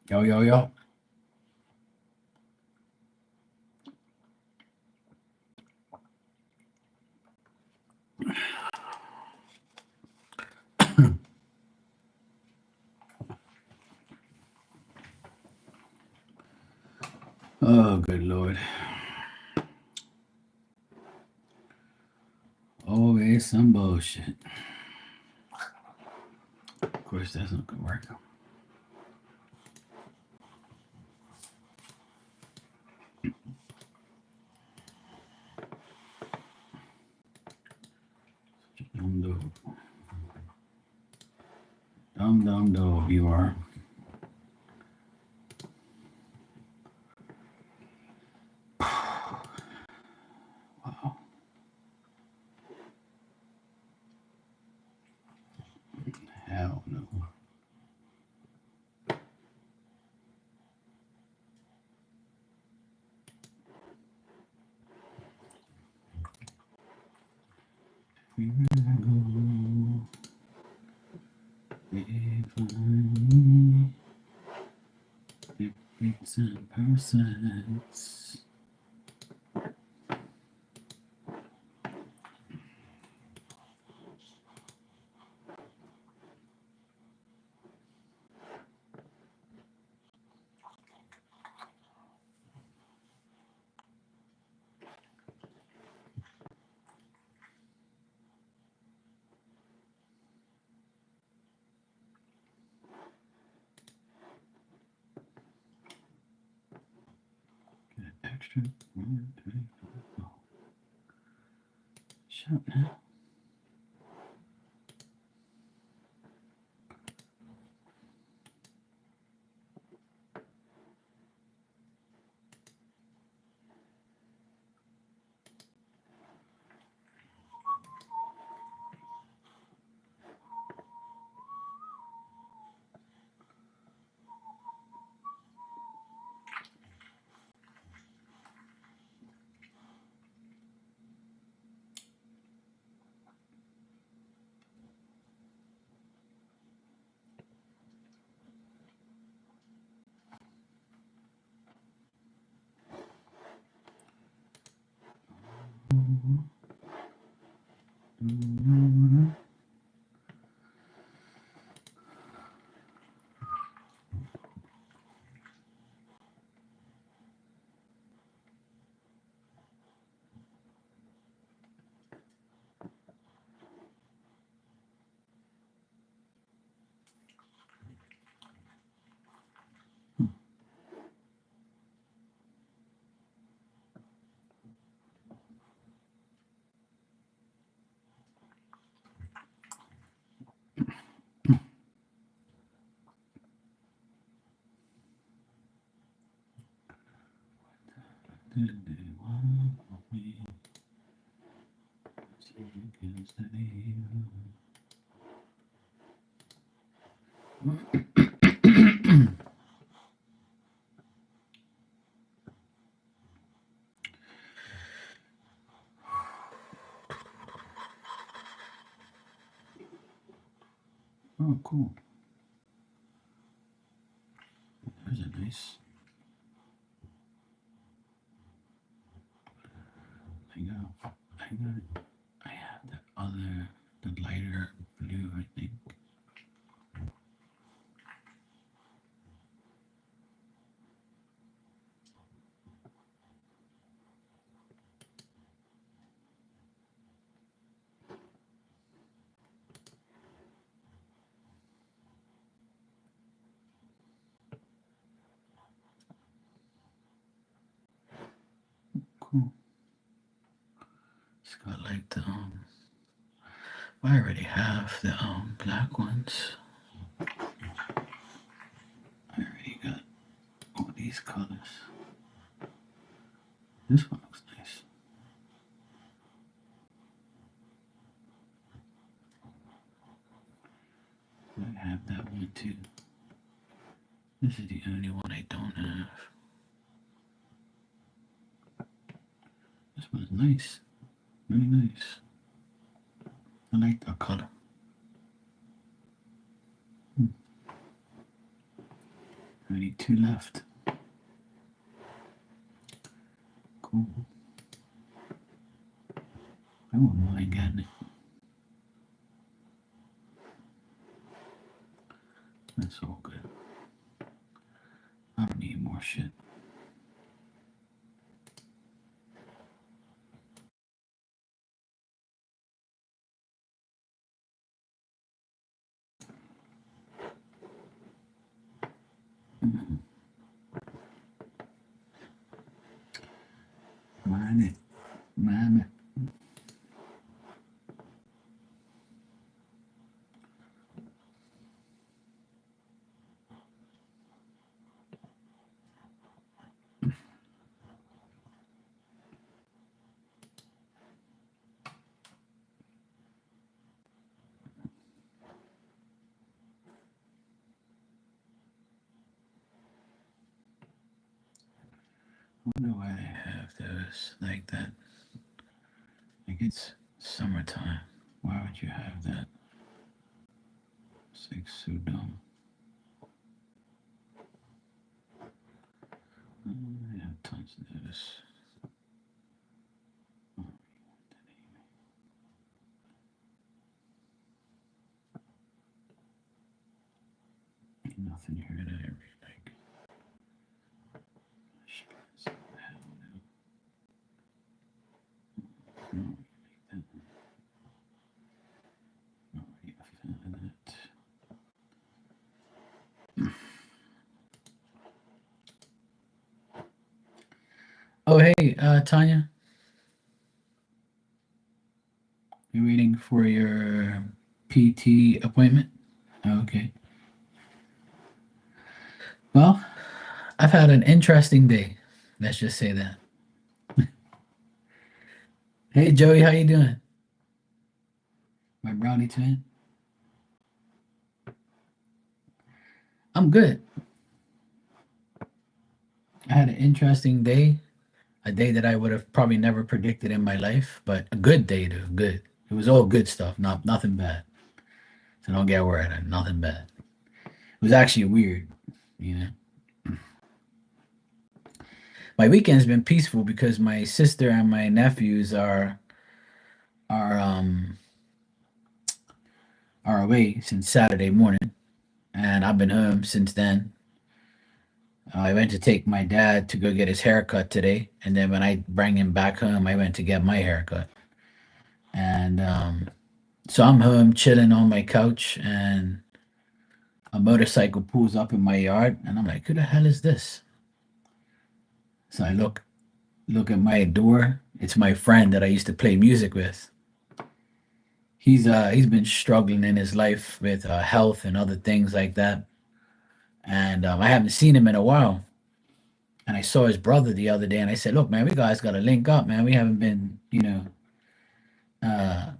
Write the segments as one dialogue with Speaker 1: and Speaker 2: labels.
Speaker 1: Yo, yo, yo. Oh, good Lord. Always some bullshit. Of course, that's not gonna work. Dumb dog. Dumb dog, you are. Wow. Hell no. Here I go. It's in persons. Get extra. 1, 3, 4. Shut now. Did they want me? So you can stay. Oh, cool. There's a nice. I have the other, the lighter blue, I think. Cool. It's got like the I already have the black ones. I already got all these colors. This one looks nice. I have that one too. This is the only one I don't have. This one's nice. Really nice. I like the color. Only 2 left. Cool. I wouldn't mind getting it. That's all good. I don't need more shit. Mine it. Mine it. I wonder why they have those like that. Like it's summertime. Why would you have that? It's like so dumb. I have tons of this. Ain't nothing here that I really like. Oh, hey, Tanya. You waiting for your PT appointment? Okay. Well, I've had an interesting day. Let's just say that. Hey, Joey, how you doing? My brownie twin. I'm good. I had an interesting day, a day that I would have probably never predicted in my life, but a good day, though. Good. It was all good stuff, nothing bad. So don't get worried. Nothing bad. It was actually weird, you know. My weekend's been peaceful because my sister and my nephews are um are away since Saturday morning, and I've been home since then. I went to take my dad to go get his haircut today, and then when I bring him back home, I went to get my haircut. And so I'm home chilling on my couch, and a motorcycle pulls up in my yard, and I'm like, "Who the hell is this?" So I look at my door. It's my friend that I used to play music with. He's been struggling in his life with health and other things like that, and I haven't seen him in a while. And I saw his brother the other day, and I said, "Look, man, we guys got to link up, man. We haven't been, uh,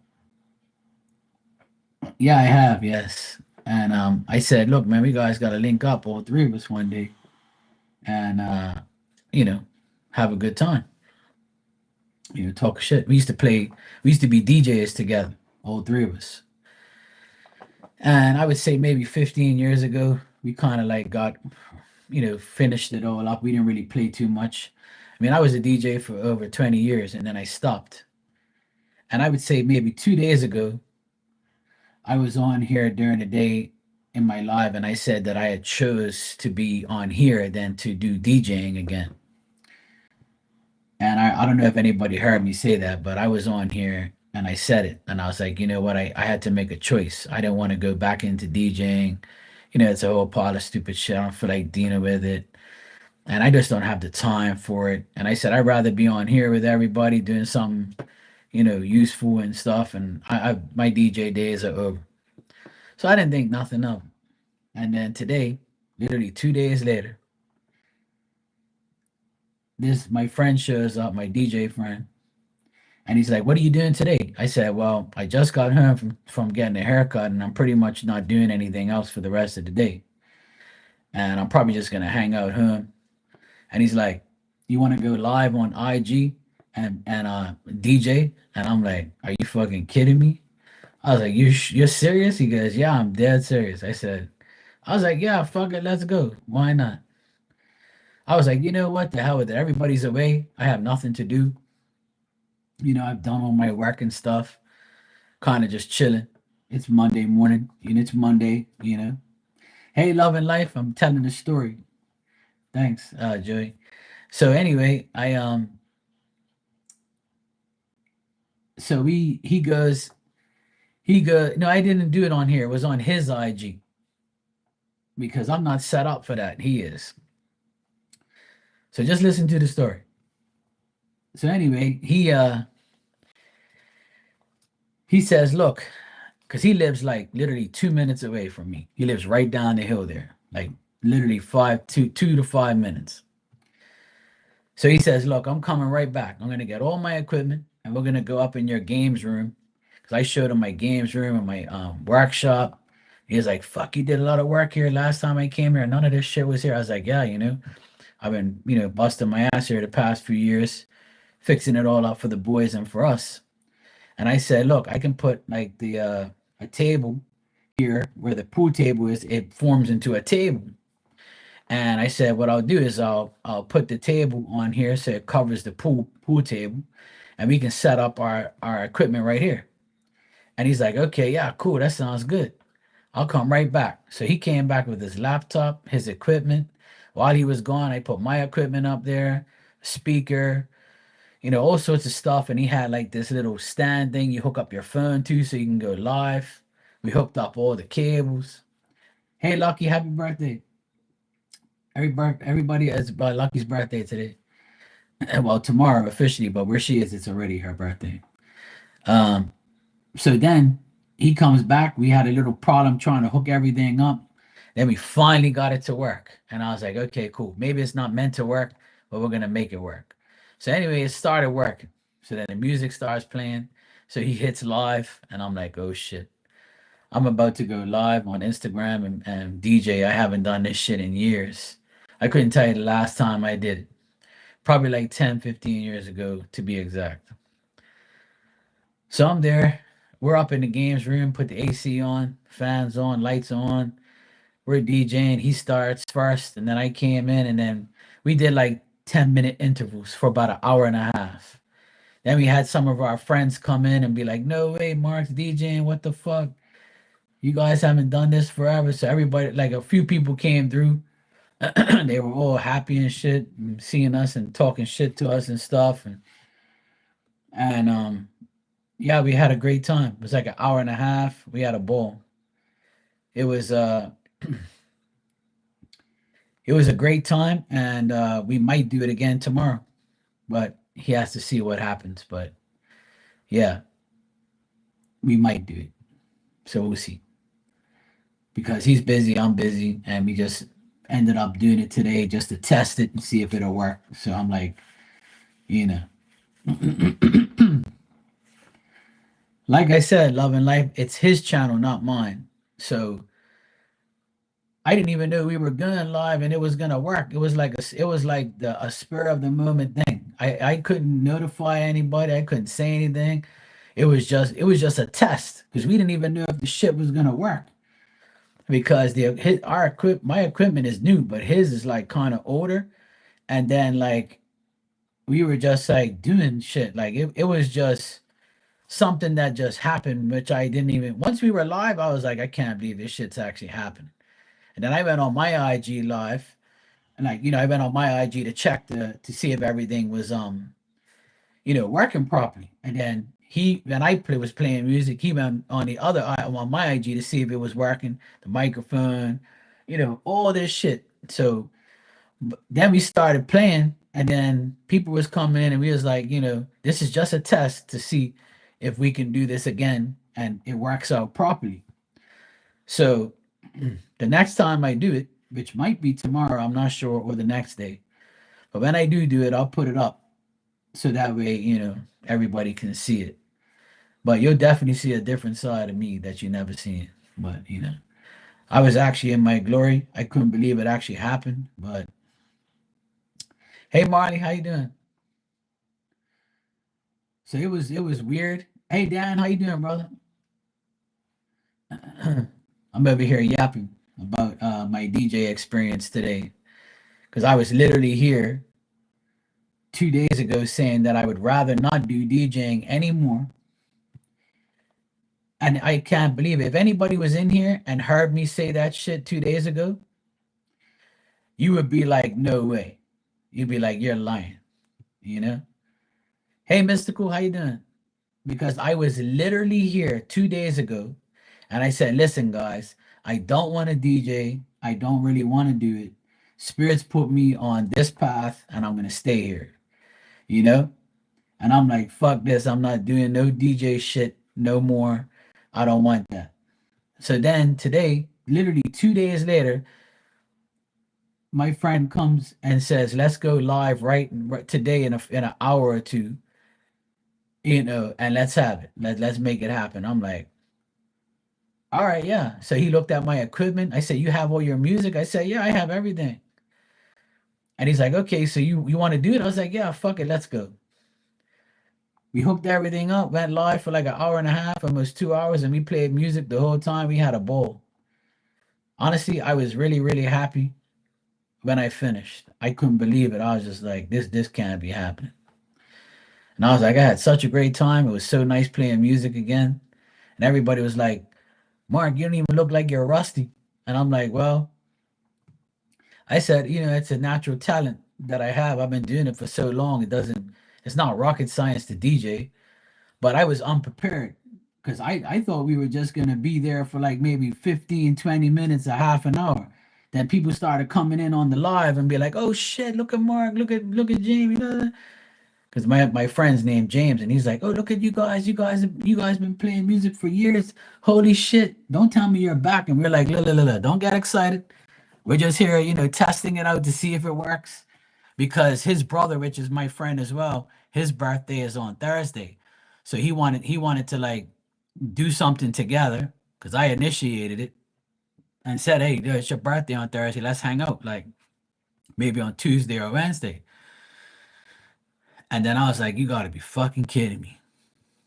Speaker 1: yeah, I have, yes." And I said, "Look, man, we guys got to link up, all three of us, one day, and you know, have a good time. Talk shit. We used to be DJs together, all three of us. And I would say maybe 15 years ago, we kind of like got, finished it all up. We didn't really play too much. I mean, I was a DJ for over 20 years, and then I stopped. And I would say maybe 2 days ago, I was on here during the day in my live, and I said that I had chose to be on here than to do DJing again. And I don't know if anybody heard me say that, but I was on here and I said it. And I was like, you know what? I had to make a choice. I didn't want to go back into DJing. It's a whole pile of stupid shit. I don't feel like dealing with it. And I just don't have the time for it. And I said, I'd rather be on here with everybody doing something, useful and stuff. And my DJ days are over. So I didn't think nothing of it. And then today, literally 2 days later, this my friend shows up, my DJ friend, and he's like, "What are you doing today?" I said, "Well, I just got home from getting a haircut, and I'm pretty much not doing anything else for the rest of the day. And I'm probably just gonna hang out home." And he's like, "You want to go live on IG and DJ?" And I'm like, "Are you fucking kidding me?" I was like, "You're serious?" He goes, "Yeah, I'm dead serious." I said, I was like, yeah, fuck it, let's go. Why not? I was like, you know what? The hell with it. Everybody's away. I have nothing to do. I've done all my work and stuff, kind of just chilling. It's Monday morning, and it's Monday. Hey, love and life. I'm telling a story. Thanks, Joey. So anyway, so he goes. No, I didn't do it on here. It was on his IG because I'm not set up for that. He is. So just listen to the story. So anyway, he says, look, because he lives like literally 2 minutes away from me. He lives right down the hill there, like literally 2 to 5 minutes. So he says, look, I'm coming right back. I'm gonna get all my equipment and we're gonna go up in your games room. Cause I showed him my games room and my workshop. He's like, fuck, you did a lot of work here last time I came here. None of this shit was here. I was like, yeah, I've been, busting my ass here the past few years, fixing it all up for the boys and for us. And I said, look, I can put like the a table here where the pool table is. It forms into a table. And I said, what I'll do is I'll put the table on here so it covers the pool table, and we can set up our equipment right here. And he's like, okay, yeah, cool, that sounds good. I'll come right back. So he came back with his laptop, his equipment. While he was gone, I put my equipment up there, speaker, all sorts of stuff. And he had like this little stand thing you hook up your phone to so you can go live. We hooked up all the cables. Hey, Lucky, happy birthday. Everybody is Lucky's birthday today. Well, tomorrow officially, but where she is, it's already her birthday. Um, so then he comes back. We had a little problem trying to hook everything up. Then we finally got it to work. And I was like, okay, cool. Maybe it's not meant to work, but we're gonna make it work. So anyway, it started working. So then the music starts playing. So he hits live, and I'm like, oh shit. I'm about to go live on Instagram and DJ. I haven't done this shit in years. I couldn't tell you the last time I did it. Probably like 10, 15 years ago to be exact. So I'm there. We're up in the games room, put the AC on, fans on, lights on. We're DJing. He starts first, and then I came in, and then we did like 10-minute intervals for about an hour and a half. Then we had some of our friends come in and be like, no way, Mark's DJing. What the fuck? You guys haven't done this forever. So everybody, like a few people came through. They were all happy and shit, and seeing us and talking shit to us and stuff. And yeah, we had a great time. It was like an hour and a half. We had a ball. It was it was a great time, and we might do it again tomorrow. But he has to see what happens. But yeah, we might do it. So we'll see. Because he's busy, I'm busy, and we just ended up doing it today just to test it and see if it'll work. So I'm like, you know. Like I said, Love and Life, it's his channel, not mine. So I didn't even know we were going live and it was gonna work. It was like a spur of the moment thing. I couldn't notify anybody. I couldn't say anything. It was just a test because we didn't even know if the shit was gonna work because my equipment is new, but his is like kind of older. And then like we were just like doing shit. Like it was just something that just happened, which I didn't even. Once we were live, I was like, I can't believe this shit's actually happening. And then I went on my IG live, and I went on my IG to check to see if everything was working properly. And then when was playing music, he went on on my IG to see if it was working, the microphone, all this shit. So then we started playing, and then people was coming in, and we was like, this is just a test to see if we can do this again and it works out properly. So the next time I do it, which might be tomorrow, I'm not sure, or the next day, but when I do it, I'll put it up so that way everybody can see it. But you'll definitely see a different side of me that you never seen. But I was actually in my glory. I couldn't believe it actually happened. But hey, Marty, how you doing? So it was weird. Hey, Dan, how you doing, brother? I'm over here yapping. about my DJ experience today because I was literally here 2 days ago saying that I would rather not do DJing anymore. And I can't believe it. If anybody was in here and heard me say that shit 2 days ago, you would be like, no way. You'd be like, you're lying, you know? Hey, Mystical, how you doing? Because I was literally here 2 days ago and I said, listen, guys, I don't want to DJ. I don't really want to do it. Spirits put me on this path and I'm going to stay here, you know? And I'm like, fuck this. I'm not doing no DJ shit no more. I don't want that. So then today, literally 2 days later, my friend comes and says, let's go live right today in an hour or two, and let's have it. Let's make it happen. I'm like, all right, yeah. So he looked at my equipment. I said, you have all your music? I said, yeah, I have everything. And he's like, okay, so you want to do it? I was like, yeah, fuck it, let's go. We hooked everything up, went live for like an hour and a half, almost 2 hours, and we played music the whole time. We had a ball. Honestly, I was really, really happy when I finished. I couldn't believe it. I was just like, this can't be happening. And I was like, I had such a great time. It was so nice playing music again. And everybody was like, Mark, you don't even look like you're rusty. And I'm like, well, I said, it's a natural talent that I have. I've been doing it for so long. It's not rocket science to DJ, but I was unprepared because I thought we were just going to be there for like maybe 15, 20 minutes, a half an hour. Then people started coming in on the live and be like, oh shit, look at Mark, look at Jamie. Because my friend's named James, and he's like, "Oh, look at you guys been playing music for years. Holy shit! Don't tell me you're back." And we're like, "La la la la! Don't get excited. We're just here, testing it out to see if it works." Because his brother, which is my friend as well, his birthday is on Thursday, so he wanted to like do something together. Because I initiated it and said, "Hey, dude, it's your birthday on Thursday. Let's hang out, like maybe on Tuesday or Wednesday." And then I was like, "You gotta be fucking kidding me."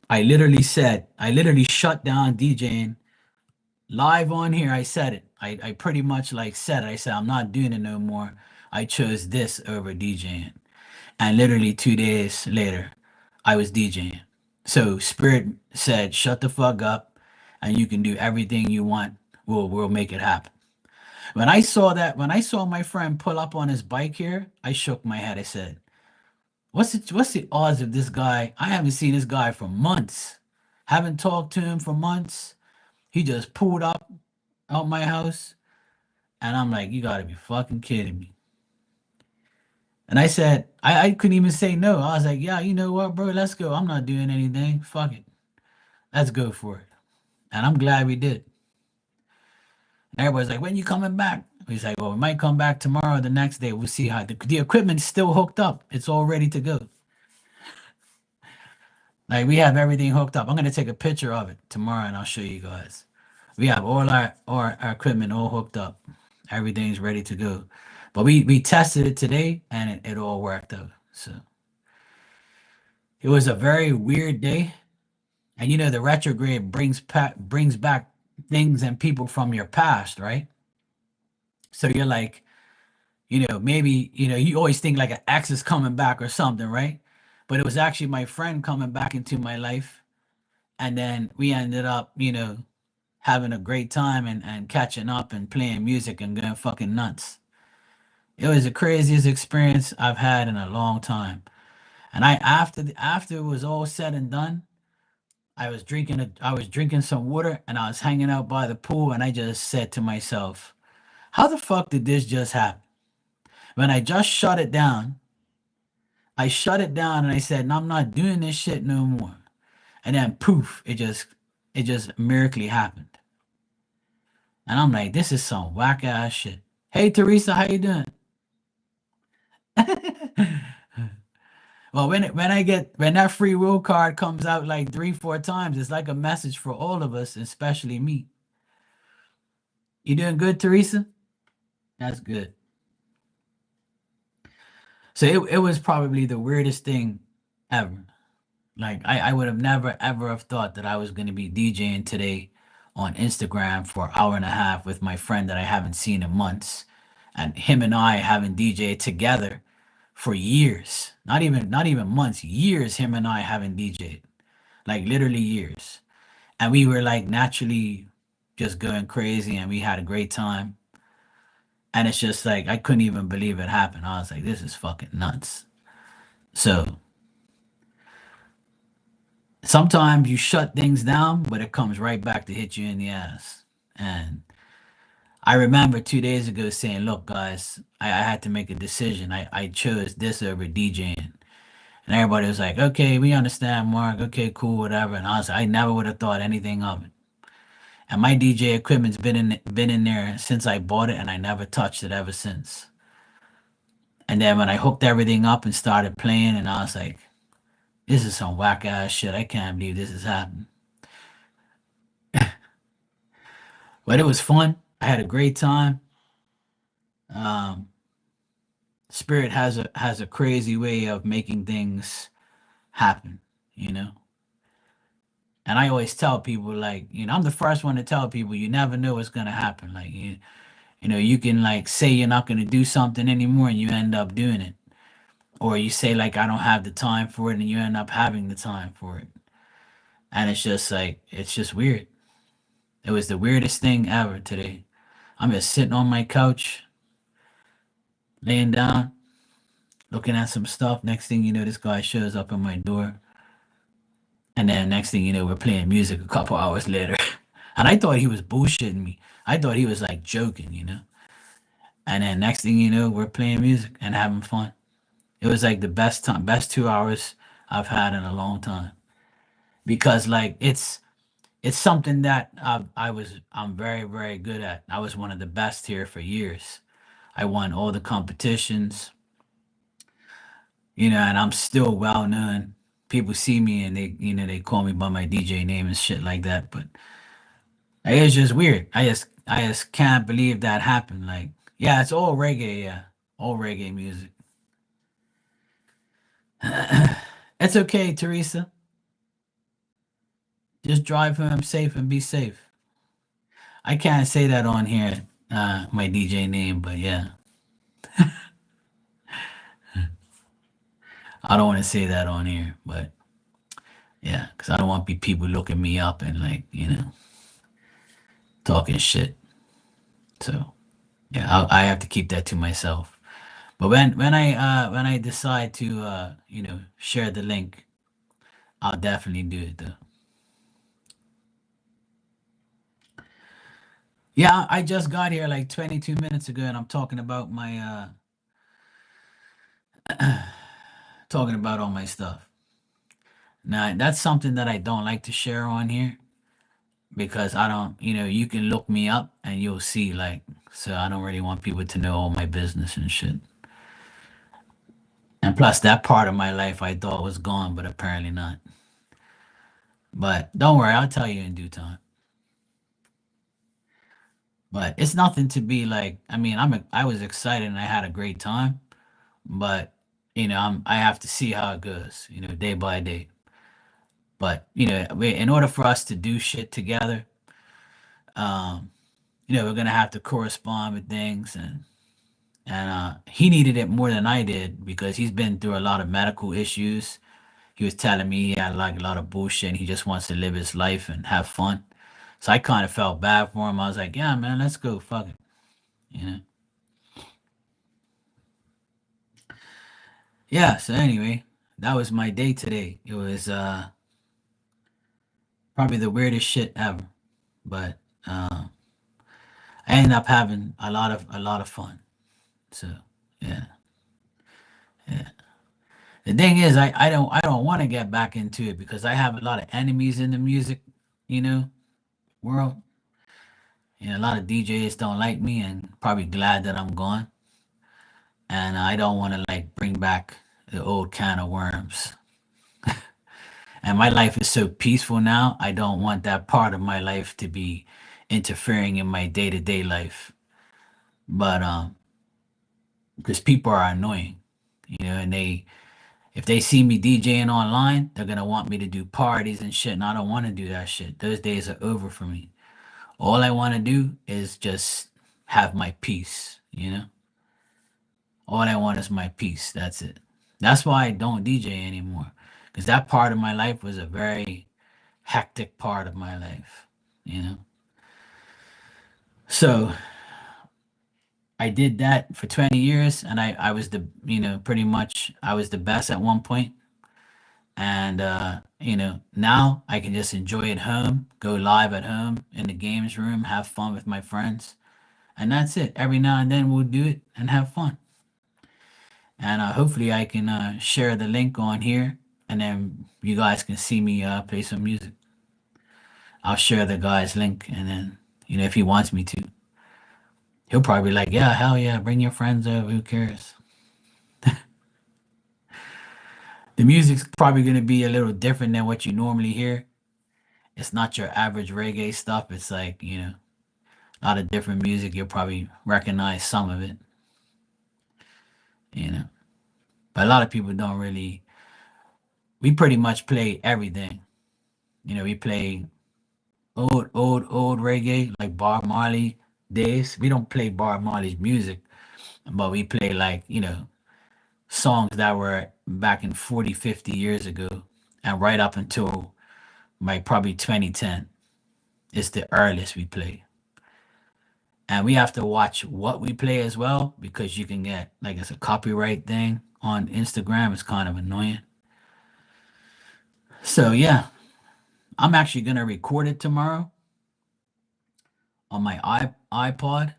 Speaker 1: I literally shut down DJing live on here. I said it. I pretty much like said it. I said, I'm not doing it no more. I chose this over DJing. And literally 2 days later, I was DJing. So Spirit said, shut the fuck up and you can do everything you want. We'll make it happen. When I saw my friend pull up on his bike here, I shook my head. I said, what's the odds of this guy? I haven't seen this guy for months. Haven't talked to him for months. He just pulled up out my house, and I'm like, you gotta be fucking kidding me. And I said, I couldn't even say no. I was like, yeah, you know what, bro? Let's go. I'm not doing anything. Fuck it. Let's go for it. And I'm glad we did. And everybody's like, when you coming back? He's like, well, we might come back tomorrow or the next day. We'll see how the equipment's still hooked up. It's all ready to go. Like we have everything hooked up. I'm gonna take a picture of it tomorrow and I'll show you guys. We have all our equipment all hooked up. Everything's ready to go. But we tested it today and it all worked out. So it was a very weird day. And the retrograde brings back things and people from your past, right? So you're like, maybe, you always think like an ex is coming back or something, right? But it was actually my friend coming back into my life. And then we ended up, having a great time and catching up and playing music and going fucking nuts. It was the craziest experience I've had in a long time. And after it was all said and done, I was drinking some water and I was hanging out by the pool and I just said to myself, how the fuck did this just happen? When I just shut it down, I shut it down and I said, no, I'm not doing this shit no more. And then poof, it just miraculously happened. And I'm like, this is some whack ass shit. Hey Teresa, how you doing? Well, when that free will card comes out like 3, 4 times, it's like a message for all of us, especially me. You doing good, Teresa? That's good. So it was probably the weirdest thing ever. Like I would have never ever have thought that I was gonna be DJing today on Instagram for an hour and a half with my friend that I haven't seen in months, and him and I haven't DJed together for years. Not even months, years. Him and I haven't DJed, like literally years, and we were like naturally just going crazy, and we had a great time. And it's just like I couldn't even believe it happened. I was like, this is fucking nuts. So sometimes you shut things down, but it comes right back to hit you in the ass. And I remember 2 days ago saying, look, guys, I had to make a decision. I chose this over DJing. And everybody was like, okay, we understand, Mark. Okay, cool, whatever. And I was like, I never would have thought anything of it. And my DJ equipment's been in there since I bought it, and I never touched it ever since. And then when I hooked everything up and started playing, and I was like, this is some whack ass shit. I can't believe this is happening. But it was fun. I had a great time. Um, Spirit has a crazy way of making things happen, you know. And I always tell people, like, I'm the first one to tell people you never know what's gonna happen. Like, you can like say you're not gonna do something anymore, and you end up doing it, or you say like I don't have the time for it, and you end up having the time for it. And it's just like it's just weird. It was the weirdest thing ever today. I'm just sitting on my couch, laying down, looking at some stuff. Next thing you know, this guy shows up at my door. And then next thing you know, we're playing music a couple hours later. And I thought he was bullshitting me. I thought he was like joking. And then next thing you know, we're playing music and having fun. It was like the best time, best 2 hours I've had in a long time. Because like it's something that I'm very, very good at. I was one of the best here for years. I won all the competitions, and I'm still well known. People see me and they call me by my DJ name and shit like that. But it's just weird. I just can't believe that happened. Like, yeah, it's all reggae, yeah. All reggae music. It's okay, Teresa. Just drive home safe and be safe. I can't say that on here, my DJ name, but yeah. I don't want to say that on here, but yeah, because I don't want people looking me up and like, talking shit. So yeah, I have to keep that to myself. But when I decide to share the link, I'll definitely do it though. Yeah, I just got here like 22 minutes ago, and I'm talking about my talking about all my stuff. Now that's something that I don't like to share on here because I don't, you can look me up and you'll see like, so I don't really want people to know all my business and shit. And plus, that part of my life I thought was gone, but apparently not. But don't worry, I'll tell you in due time. But it's nothing to be like. I mean, I was excited and I had a great time, but I have to see how it goes, day by day. But in order for us to do shit together, um, we're gonna have to correspond with things, and he needed it more than I did because he's been through a lot of medical issues. He was telling me he had like a lot of bullshit and he just wants to live his life and have fun. So I kind of felt bad for him. I was like, yeah, man, let's go. Fuck it. You know? Yeah. So anyway, that was my day today. It was probably the weirdest shit ever, but I ended up having a lot of fun. So yeah, yeah. The thing is, I don't want to get back into it because I have a lot of enemies in the music, you know, world. And a lot of DJs don't like me and probably glad that I'm gone. And I don't want to like bring back the old can of worms. And my life is so peaceful now. I don't want that part of my life to be interfering in my day-to-day life. But because people are annoying, and if they see me DJing online, they're gonna want me to do parties and shit, and I don't want to do that shit. Those days are over for me. All I want to do is just have my peace, you know? All I want is my peace. That's it. That's why I don't DJ anymore. Because that part of my life was a very hectic part of my life, you know? So I did that for 20 years and I was the, pretty much I was the best at one point. And, now I can just enjoy at home, go live at home in the games room, have fun with my friends. And that's it. Every now and then we'll do it and have fun. And hopefully I can share the link on here and then you guys can see me play some music. I'll share the guy's link and then, if he wants me to, he'll probably be like, yeah, hell yeah, bring your friends over. Who cares? The music's probably going to be a little different than what you normally hear. It's not your average reggae stuff. It's like, a lot of different music. You'll probably recognize some of it, you know. But a lot of people don't really, we pretty much play everything. We play old reggae, like Bob Marley days. We don't play Bob Marley's music, but we play like, songs that were back in 40, 50 years ago and right up until like probably 2010 is the earliest we play. And we have to watch what we play as well because you can get like it's a copyright thing on Instagram. It's kind of annoying. So yeah, I'm actually gonna record it tomorrow on my iPod.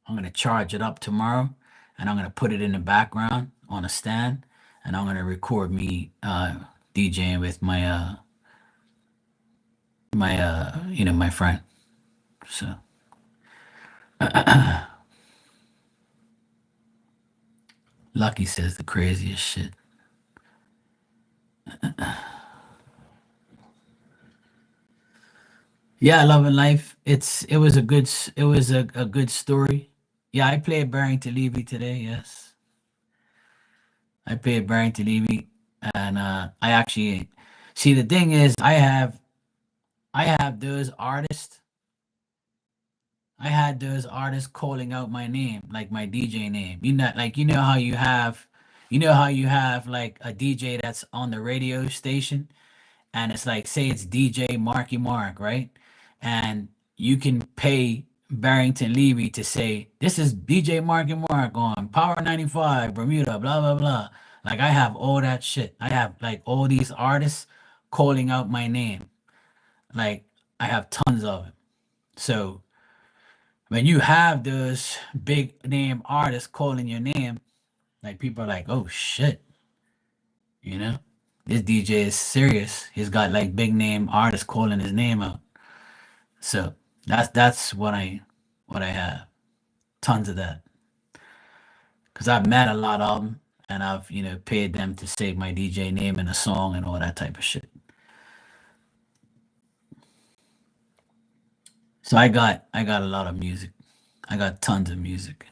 Speaker 1: I'm gonna charge it up tomorrow, and I'm gonna put it in the background on a stand, and I'm gonna record me DJing with my friend. So Lucky says the craziest shit. Yeah, Love and Life. It was a good story. Yeah, I played Barrington Levy today. Yes, I played Barrington Levy, and I actually see the thing is I have those artists. I had those artists calling out my name, like my DJ name. Like you know how you have like a DJ that's on the radio station and it's like say it's DJ Marky Mark, right? And you can pay Barrington Levy to say this is DJ Marky Mark on Power 95 Bermuda, blah blah blah. Like I have all that shit. I have like all these artists calling out my name. Like I have tons of it. So when you have those big name artists calling your name, like people are like, oh shit, you know, this DJ is serious. He's got like big name artists calling his name out. So that's what I have. Tons of that. Cause I've met a lot of them and I've, paid them to say my DJ name in a song and all that type of shit. So I got a lot of music. I got tons of music.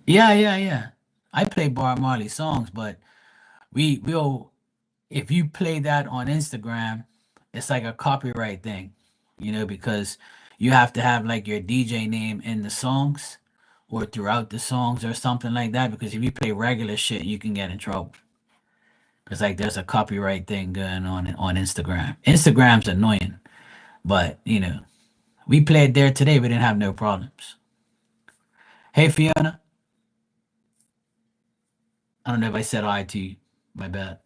Speaker 1: Yeah, yeah, yeah. I play Bob Marley songs, but we'll if you play that on Instagram, it's like a copyright thing, because you have to have like your DJ name in the songs or throughout the songs or something like that. Because if you play regular shit, you can get in trouble. Because like there's a copyright thing going on Instagram. Instagram's annoying, but we played there today. We didn't have no problems. Hey Fiona, I don't know if I said hi to you. My bad.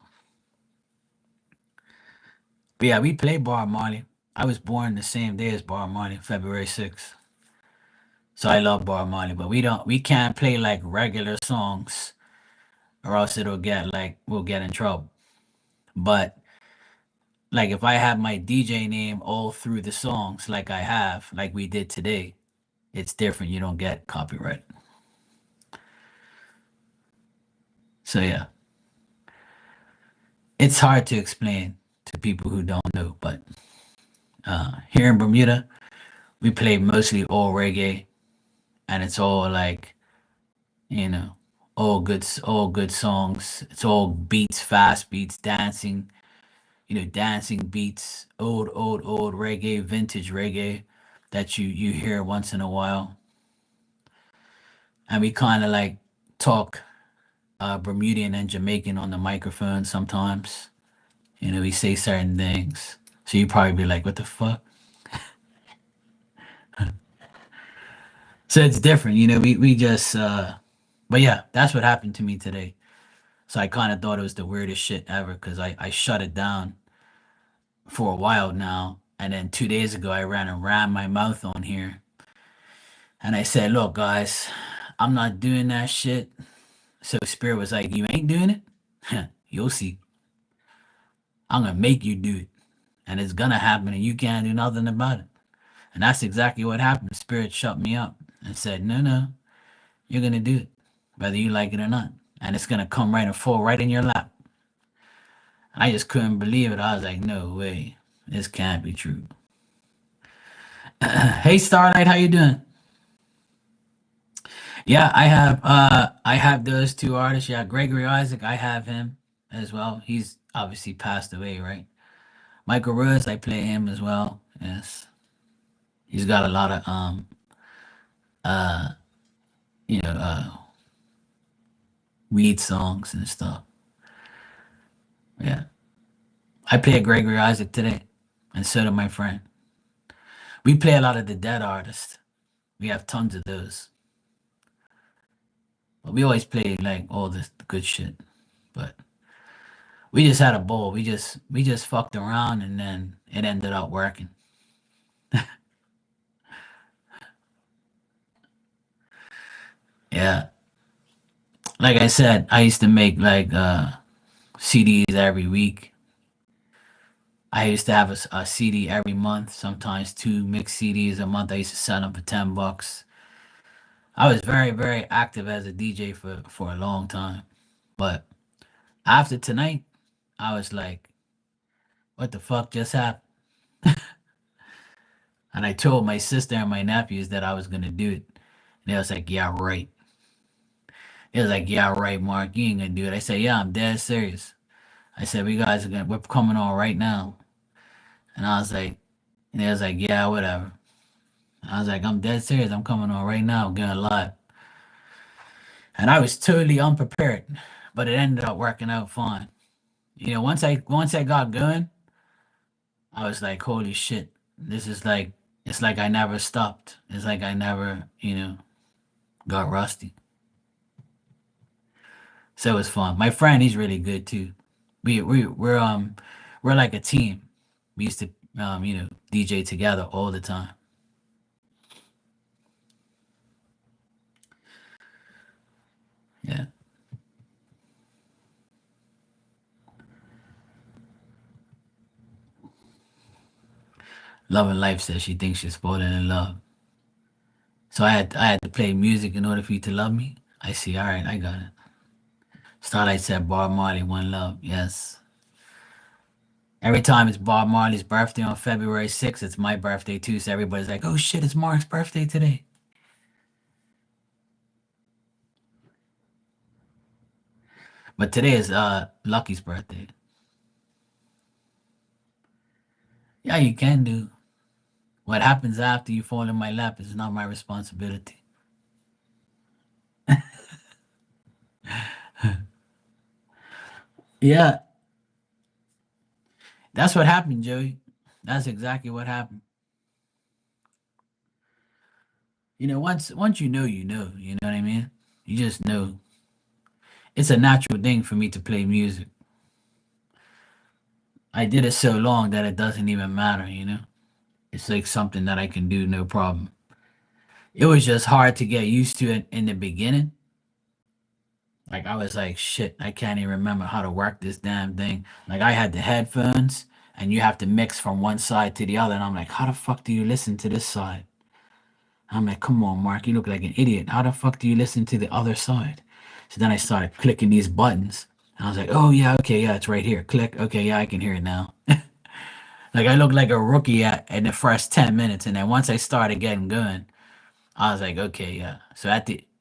Speaker 1: But yeah, we played Bob Marley. I was born the same day as Bob Marley, February 6th. So I love Bob Marley, but we can't play like regular songs or else we'll get in trouble. But like if I have my DJ name all through the songs like I have, like we did today, it's different. You don't get copyright. So yeah, it's hard to explain to people who don't know, but here in Bermuda, we play mostly all reggae and it's all like, you know, all good songs. It's all beats, fast beats, dancing. dancing beats, old reggae, vintage reggae that you hear once in a while. And we kind of like talk Bermudian and Jamaican on the microphone sometimes. We say certain things. So you probably be like, what the fuck? So it's different, we just but yeah, that's what happened to me today. So I kind of thought it was the weirdest shit ever because I shut it down for a while now. And then 2 days ago, I ran and ran my mouth on here. And I said, look, guys, I'm not doing that shit. So Spirit was like, you ain't doing it? You'll see. I'm going to make you do it. And it's going to happen and you can't do nothing about it. And that's exactly what happened. Spirit shut me up and said, no, no, you're going to do it, whether you like it or not. And it's going to come right and fall right in your lap. I just couldn't believe it. I was like, no way. This can't be true. Hey Starlight, how you doing? Yeah, I have those two artists. Yeah, Gregory Isaac, I have him as well. He's obviously passed away, right? Michael Rose, I play him as well. Yes. He's got a lot of uh you know weed songs and stuff. Yeah. I play Gregory Isaac today. And so did my friend. We play a lot of the dead artists. We have tons of those. But we always play like all the good shit. But we just had a ball. We just fucked around and then it ended up working. Yeah. Like I said, I used to make like CDs every week. I used to have a CD every month, sometimes two mixed CDs a month. I used to sell them for $10. I was very, very active as a DJ for a long time. But after tonight, I was like, what the fuck just happened? And I told my sister and my nephews that I was gonna do it. And they was like, yeah, right. They was like, yeah, right, Mark, you ain't gonna do it. I said, yeah, I'm dead serious. I said, we're coming on right now. And I was like, and they was like, yeah, whatever. I was like, I'm dead serious. I'm coming on right now. I'm going live. And I was totally unprepared, but it ended up working out fine. Once I got going, I was like, holy shit. This is like it's like I never stopped. It's like I never, got rusty. So it was fun. My friend, he's really good too. We're like a team. We used to DJ together all the time. Yeah. Love and Life says she thinks she's falling in love. So I had to play music in order for you to love me. I see. All right, I got it. Starlight said Bob Marley, One Love. Yes. Every time it's Bob Marley's birthday on February 6th, it's my birthday too. So everybody's like, oh shit, it's Mark's birthday today. But today is Lucky's birthday. Yeah, you can do. What happens after you fall in my lap is not my responsibility. Yeah, that's what happened, Joey. That's exactly what happened. Once you know what I mean? You just know. It's a natural thing for me to play music. I did it so long that it doesn't even matter. It's like something that I can do no problem. It was just hard to get used to it in the beginning. Like I was like, shit, I can't even remember how to work this damn thing. Like I had the headphones and you have to mix from one side to the other. And I'm like, how the fuck do you listen to this side? I'm like, come on, Mark, you look like an idiot. How the fuck do you listen to the other side? So then I started clicking these buttons. And I was like, oh yeah, okay, yeah, it's right here. Click. Okay, yeah, I can hear it now. Like I looked like a rookie at in the first 10 minutes. And then once I started getting going, I was like, okay, yeah. So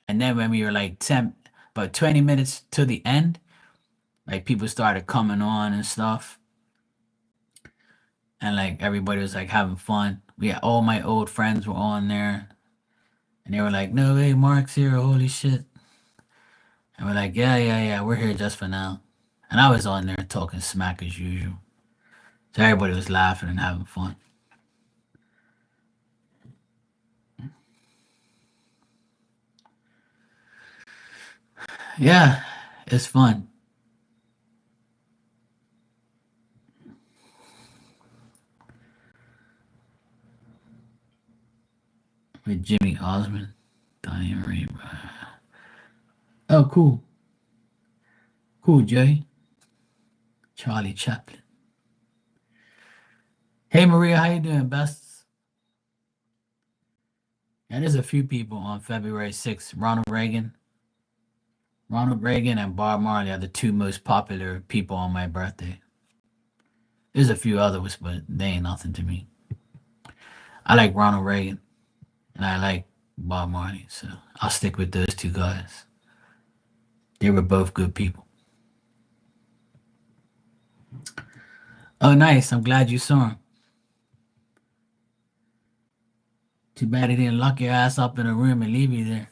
Speaker 1: and then when we were like 10, about 20 minutes to the end, like people started coming on and stuff. and like everybody was like having fun. We had all my old friends were on there, and they were like, "No way, Mark's here! Holy shit!" And we're like, "Yeah, yeah, yeah, we're here just for now." And I was on there talking smack as usual, so everybody was laughing and having fun. Yeah, it's fun with Jimmy Osmond, Donnie Marie. Oh, cool, cool, Jay, Charlie Chaplin. Hey, Maria, how you doing, best? Yeah, there's a few people on February 6th. Ronald Reagan and Bob Marley are the two most popular people on my birthday. There's a few others, but they ain't nothing to me. I like Ronald Reagan and I like Bob Marley, so I'll stick with those two guys. They were both good people. Oh, nice. I'm glad you saw him. Too bad he didn't lock your ass up in a room and leave you there.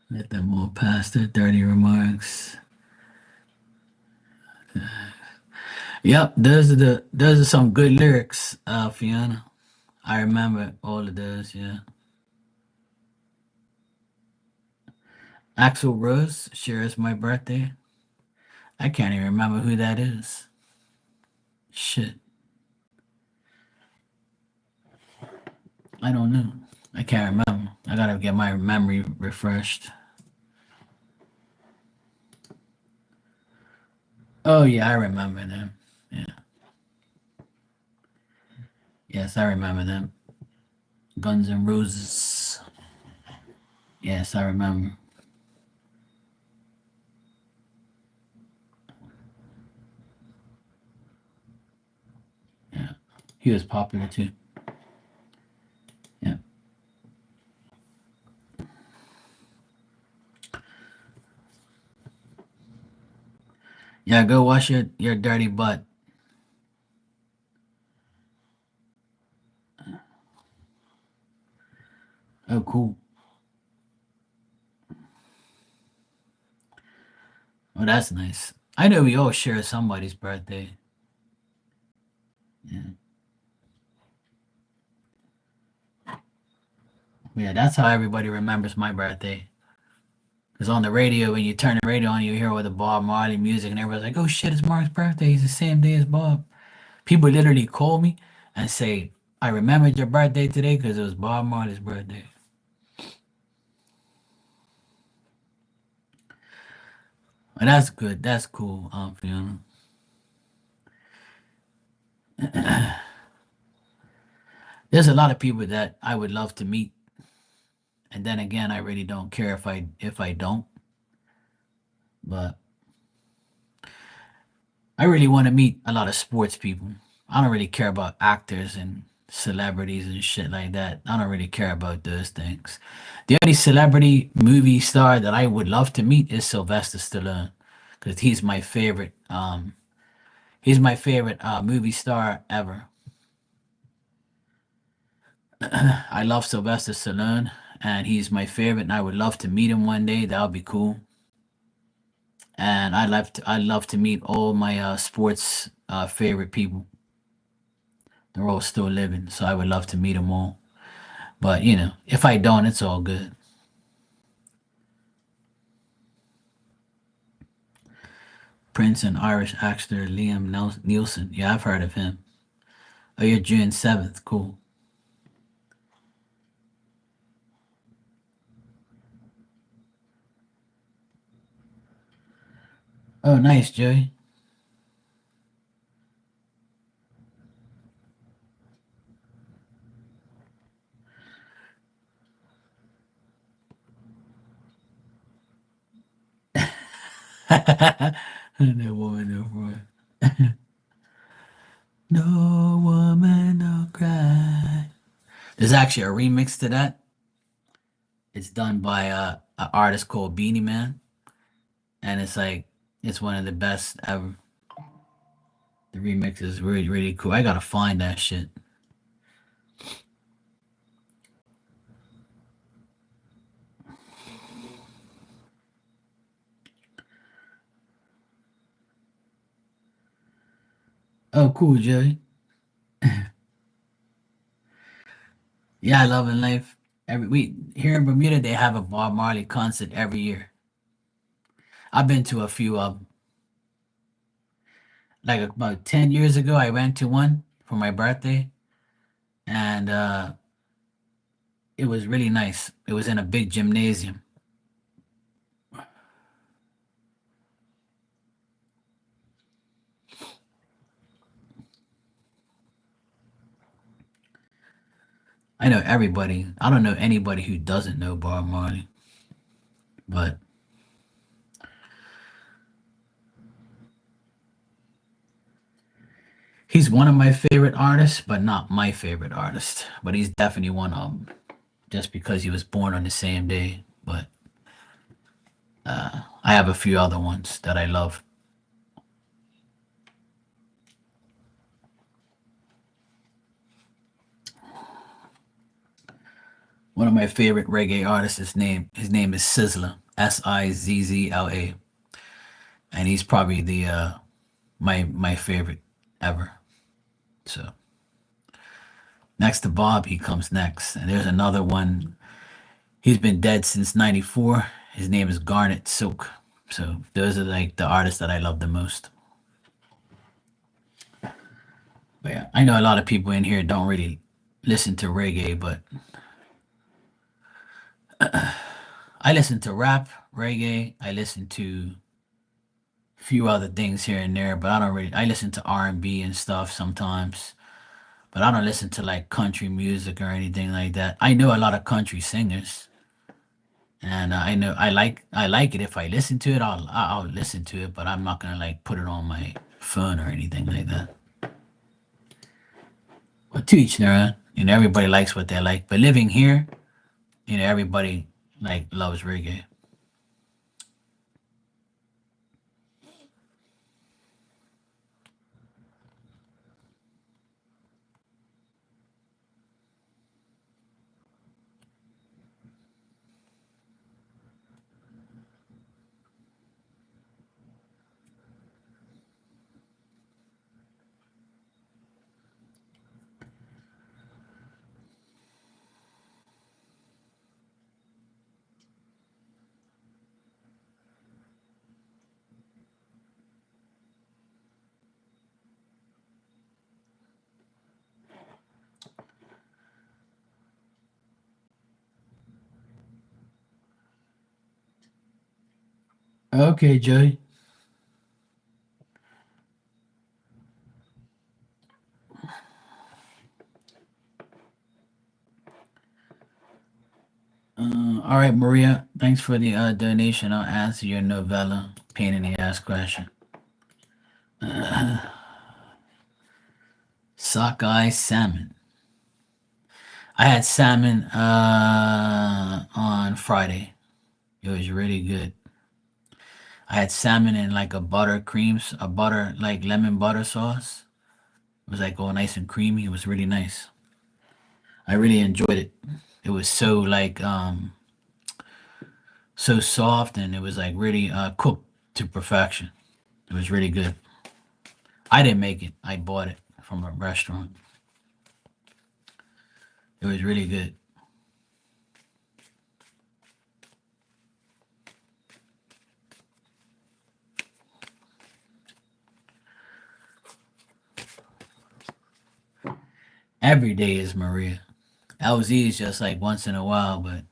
Speaker 1: Let them all pass their dirty remarks. Yep, those are some good lyrics, Fiona. I remember all of those. Yeah, Axel Rose shares my birthday. I can't even remember who that is. Shit, I don't know. I can't remember. I gotta get my memory refreshed. Oh yeah, I remember them. Yeah, yes, I remember them. Guns N' Roses. Yes, I remember. Yeah, he was popular too. Yeah, yeah. Go wash your dirty butt. Oh, cool. Oh, that's nice. I know we all share somebody's birthday. Yeah, yeah. That's how everybody remembers my birthday. Because on the radio, when you turn the radio on, you hear all the Bob Marley music, and everybody's like, "Oh shit, it's Mark's birthday. He's the same day as Bob." People literally call me and say, "I remembered your birthday today because it was Bob Marley's birthday." And that's good. That's cool, Fiona. There's a lot of people that I would love to meet, and then again, I really don't care if I don't. But I really want to meet a lot of sports people. I don't really care about actors and celebrities and shit like that. I don't really care about those things. The only celebrity movie star that I would love to meet is Sylvester Stallone, because he's my favorite movie star ever. I love Sylvester Stallone, and he's my favorite. And I would love to meet him one day. That would be cool. And I love to meet all my sports favorite people. They're all still living, so I would love to meet them all. But if I don't, it's all good. Prince and Irish actor Liam Nielsen. Yeah, I've heard of him. Oh, you're June 7th. Cool. Oh, nice, Joey. That woman, no boy. No woman, no cry. There's actually a remix to that. It's done by an artist called Beanie Man, and it's like It's one of the best ever. The remix is really, really cool. I gotta find that shit. Oh, cool, Joey. Yeah, I love in life. Every we here in Bermuda, they have a Bob Marley concert every year. I've been to a few of 'em. Like about 10 years ago, I went to one for my birthday, and it was really nice. It was in a big gymnasium. I know everybody. I don't know anybody who doesn't know Bob Marley, but he's one of my favorite artists, but not my favorite artist. But he's definitely one of them, just because he was born on the same day. But I have a few other ones that I love. One of my favorite reggae artists, his name is Sizzla, Sizzla, and he's probably the my favorite ever. So next to Bob, he comes next, and there's another one. He's been dead since '94. His name is Garnet Silk. So those are like the artists that I love the most. But yeah, I know a lot of people in here don't really listen to reggae, but I listen to rap, reggae. I listen to a few other things here and there, but I don't really. I listen to R&B and stuff sometimes, but I don't listen to like country music or anything like that. I know a lot of country singers, and I know I like it. If I listen to it, I'll listen to it, but I'm not gonna like put it on my phone or anything like that. But to each their own. Everybody likes what they like. But living here, everybody like loves reggae. Okay, Joey. All right, Maria. Thanks for the donation. I'll answer your novella pain in the ass question. Sockeye salmon. I had salmon on Friday. It was really good. I had salmon in like a butter like lemon butter sauce. It was like all nice and creamy. It was really nice. I really enjoyed it. It was so soft, and it was like really cooked to perfection. It was really good. I didn't make it. I bought it from a restaurant. It was really good. Every day is Maria. LZ is just like once in a while, but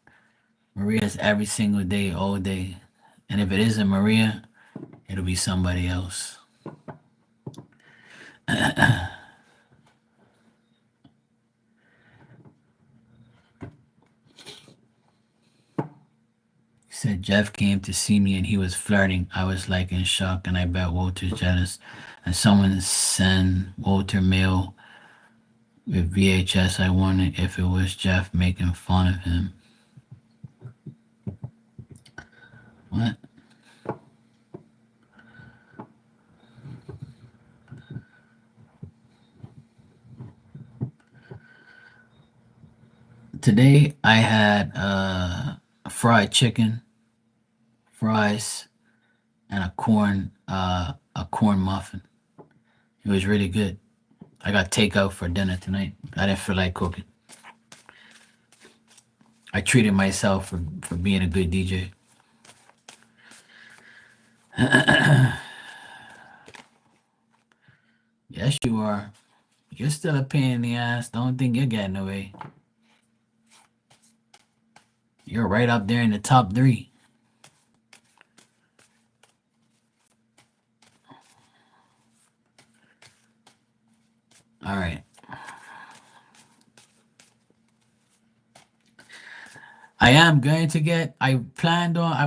Speaker 1: Maria's every single day, all day. And if it isn't Maria, it'll be somebody else. Said Jeff came to see me and he was flirting. I was like in shock, and I bet Walter's jealous. And someone sent Walter mail with VHS. I wondered if it was Jeff making fun of him. What? Today I had fried chicken, fries, and a corn muffin. It was really good. I got takeout for dinner tonight. I didn't feel like cooking. I treated myself for being a good DJ. Yes, you are. You're still a pain in the ass. Don't think you're getting away. You're right up there in the top 3. All right. I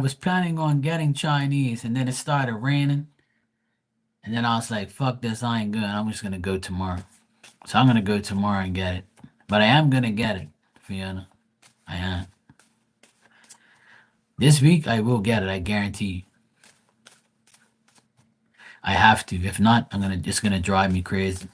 Speaker 1: was planning on getting Chinese, and then it started raining. And then I was like, fuck this, I ain't good. I'm just gonna go tomorrow. So I'm gonna go tomorrow and get it. But I am gonna get it, Fiona. I am. This week I will get it, I guarantee you. I have to. If not, it's gonna drive me crazy.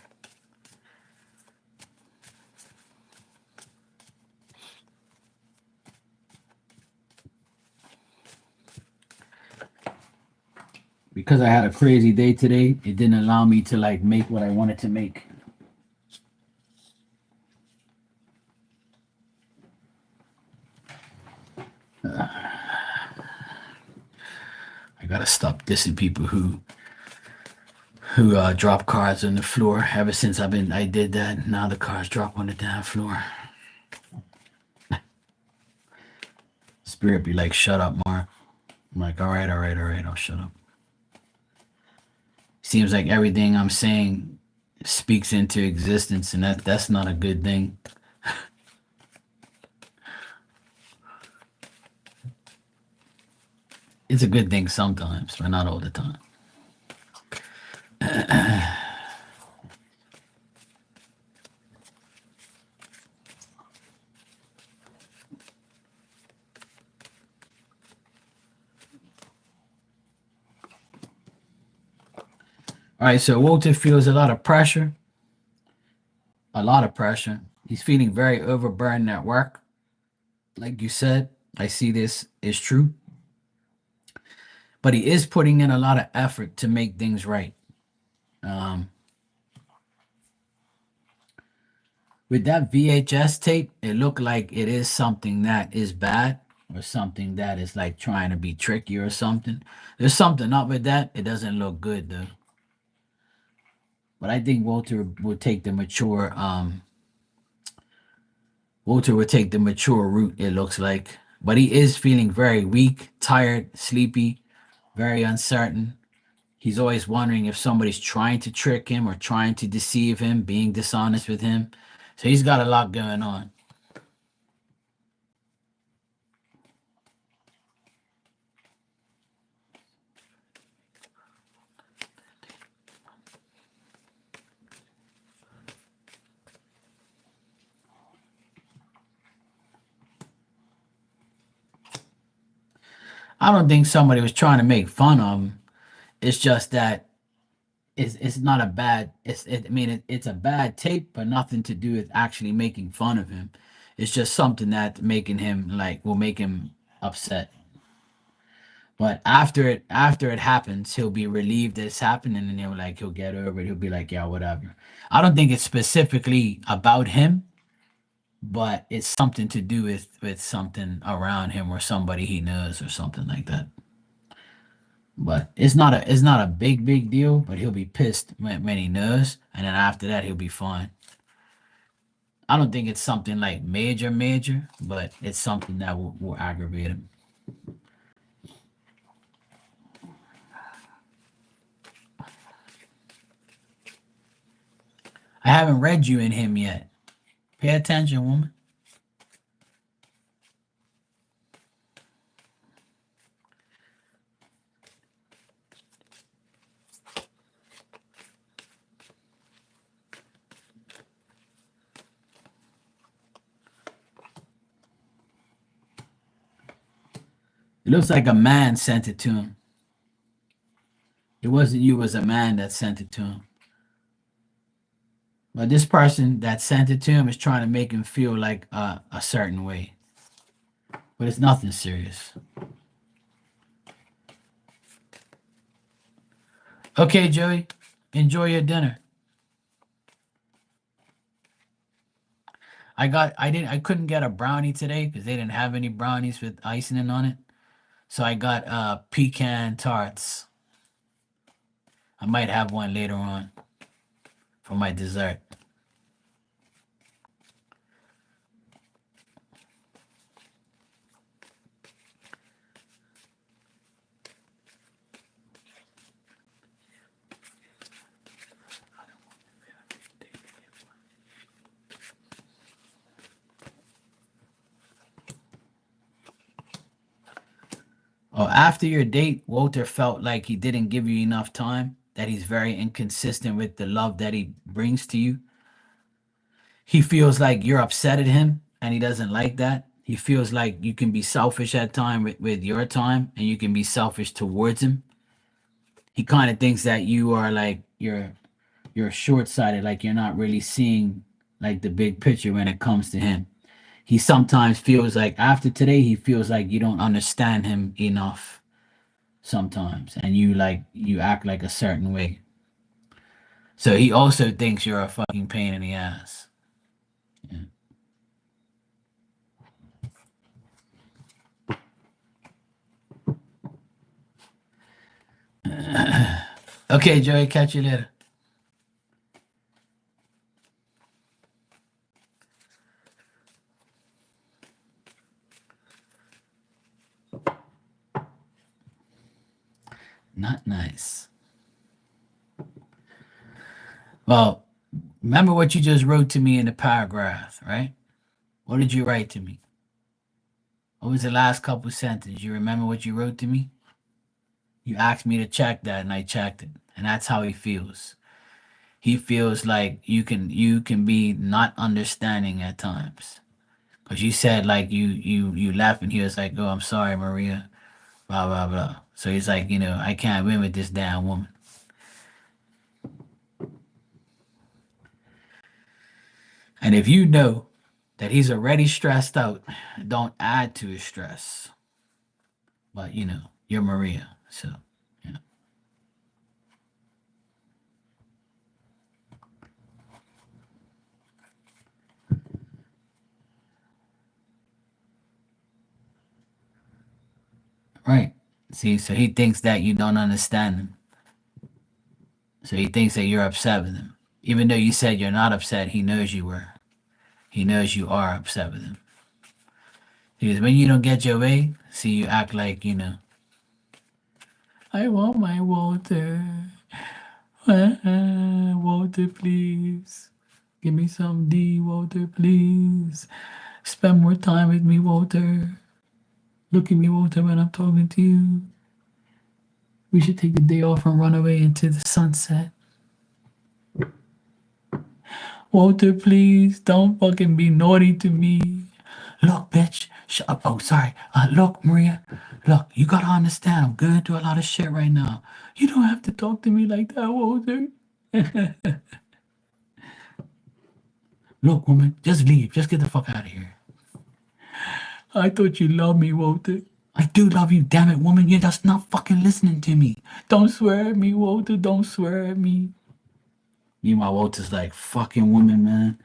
Speaker 1: Because I had a crazy day today, it didn't allow me to like make what I wanted to make. I gotta stop dissing people who drop cards on the floor. Ever since I did that, now the cards drop on the damn floor. Spirit be like, shut up, Mark. I'm like, all right, I'll shut up. Seems like everything I'm saying speaks into existence, and that's not a good thing. It's a good thing sometimes, but not all the time. All right, so Walter feels a lot of pressure. A lot of pressure. He's feeling very overburdened at work. Like you said, I see this is true. But he is putting in a lot of effort to make things right. Um, with that VHS tape, it looked like it is something that is bad or something that is like trying to be tricky or something. There's something up with that. It doesn't look good though. But I think Walter would take the mature route, it looks like. But he is feeling very weak, tired, sleepy, very uncertain. He's always wondering if somebody's trying to trick him or trying to deceive him, being dishonest with him. So he's got a lot going on. I don't think somebody was trying to make fun of him. It's just that it's not a bad it's a bad tape, but nothing to do with actually making fun of him. It's just something that making him like will make him upset. But after it happens, he'll be relieved that it's happened, and then he'll get over it. He'll be like, yeah, whatever. I don't think it's specifically about him, but it's something to do with something around him or somebody he knows or something like that. But it's not a big deal. But he'll be pissed when he knows, and then after that he'll be fine. I don't think it's something like major, but it's something that will aggravate him. I haven't read you in him yet. Pay attention, woman. It looks like a man sent it to him. It wasn't you, it was a man that sent it to him. But this person that sent it to him is trying to make him feel like a certain way. But it's nothing serious. Okay, Joey, enjoy your dinner. I couldn't get a brownie today because they didn't have any brownies with icing on it. So I got pecan tarts. I might have one later on for my dessert. Oh, after your date, Walter felt like he didn't give you enough time, that he's very inconsistent with the love that he brings to you. He feels like you're upset at him and he doesn't like that. He feels like you can be selfish at time with your time and you can be selfish towards him. He kind of thinks that you are like you're short-sighted, like you're not really seeing like the big picture when it comes to him. He sometimes feels like after today he feels like you don't understand him enough sometimes and you act like a certain way. So he also thinks you're a fucking pain in the ass. Yeah. Okay, Joey, catch you later. Not nice. Well, remember what you just wrote to me in the paragraph, right? What did you write to me? What was the last couple sentences? You remember what you wrote to me? You asked me to check that and I checked it. And that's how he feels. He feels like you can be not understanding at times. Cause you said like you left and he was like, "Oh, I'm sorry, Maria." Blah blah blah. So he's like, I can't win with this damn woman. And if you know that he's already stressed out, don't add to his stress. But you're Maria, so yeah. Right. See, so he thinks that you don't understand him. So he thinks that you're upset with him. Even though you said you're not upset, he knows you were. He knows you are upset with him. Because when you don't get your way, see, you act like, I want my water. Water, please. Give me some D, Walter, please. Spend more time with me, Walter. Look at me, Walter, when I'm talking to you. We should take the day off and run away into the sunset. Walter, please don't fucking be naughty to me. Look, bitch. Shut up. Oh, sorry. Look, Maria. Look, you gotta understand. I'm going through a lot of shit right now. You don't have to talk to me like that, Walter. Look, woman, just leave. Just get the fuck out of here. I thought you loved me, Walter. I do love you, damn it, woman. You're just not fucking listening to me. Don't swear at me, Walter. Don't swear at me. Meanwhile, Walter's like, fucking woman, man.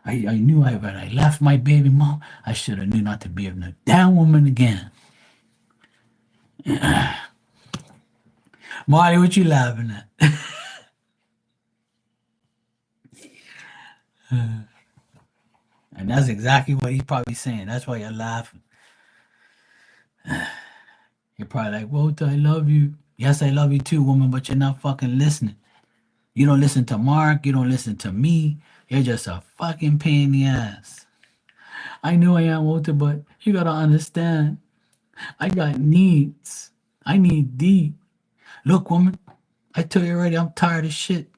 Speaker 1: I knew when I left my baby mom, I should have knew not to be with no damn woman again. Marty, what you laughing at? And that's exactly what he's probably saying. That's why you're laughing. You're probably like, Walter, I love you. Yes, I love you too, woman, but you're not fucking listening. You don't listen to Mark. You don't listen to me. You're just a fucking pain in the ass. I know I am, Walter, but you gotta understand. I got needs. I need deep. Look, woman, I tell you already, I'm tired of shit.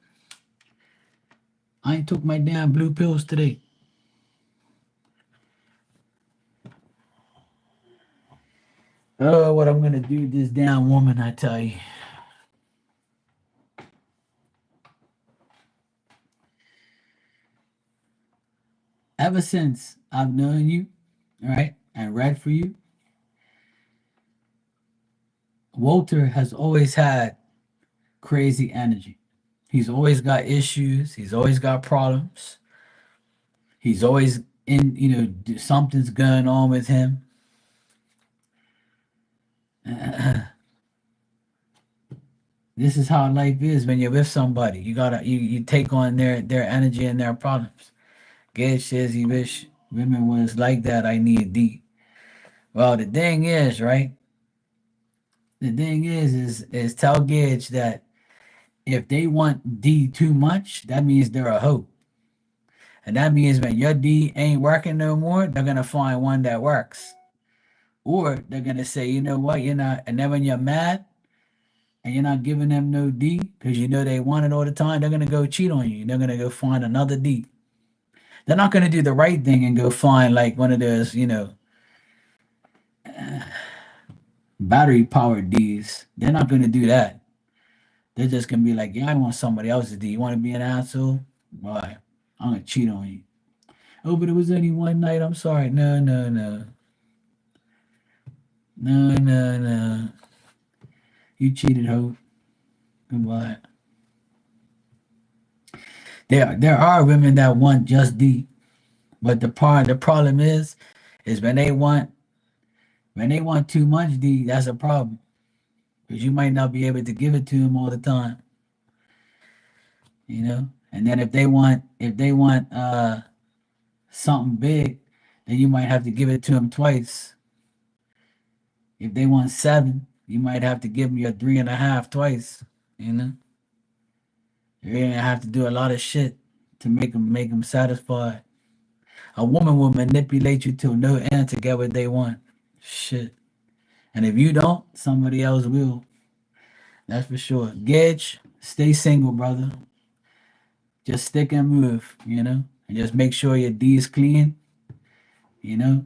Speaker 1: I ain't took my damn blue pills today. Oh, what I'm gonna do, this damn woman, I tell you. Ever since I've known you, right, and read for you, Walter has always had crazy energy. He's always got issues. He's always got problems. He's always in, something's going on with him. This is how life is when you're with somebody. You take on their energy and their problems. Gage says he wish women was like that. I need D. Well, the thing is, right? The thing is tell Gage that if they want D too much, that means they're a hoe. And that means when your D ain't working no more, they're gonna find one that works. Or they're gonna say, you know what, you're not, and then when you're mad and you're not giving them no D because you know they want it all the time, they're gonna go cheat on you. They're gonna go find another D. They're not gonna do the right thing and go find like one of those, battery powered D's. They're not gonna do that. They're just gonna be like, yeah, I want somebody else's D. You want to be an asshole? Why? I'm gonna cheat on you. Oh, but it was only one night. I'm sorry. No, no, no, no, no, no. You cheated, hoe. Goodbye. There are women that want just D, but the problem is when they want too much D, that's a problem because you might not be able to give it to them all the time, you know. And then if they want something big, then you might have to give it to them twice. If they want seven, you might have to give them your 3.5 twice. You know, you're gonna have to do a lot of shit to make them satisfied. A woman will manipulate you to no end to get what they want. Shit. And if you don't, somebody else will. That's for sure. Gage, stay single, brother. Just stick and move, and just make sure your D is clean, you know.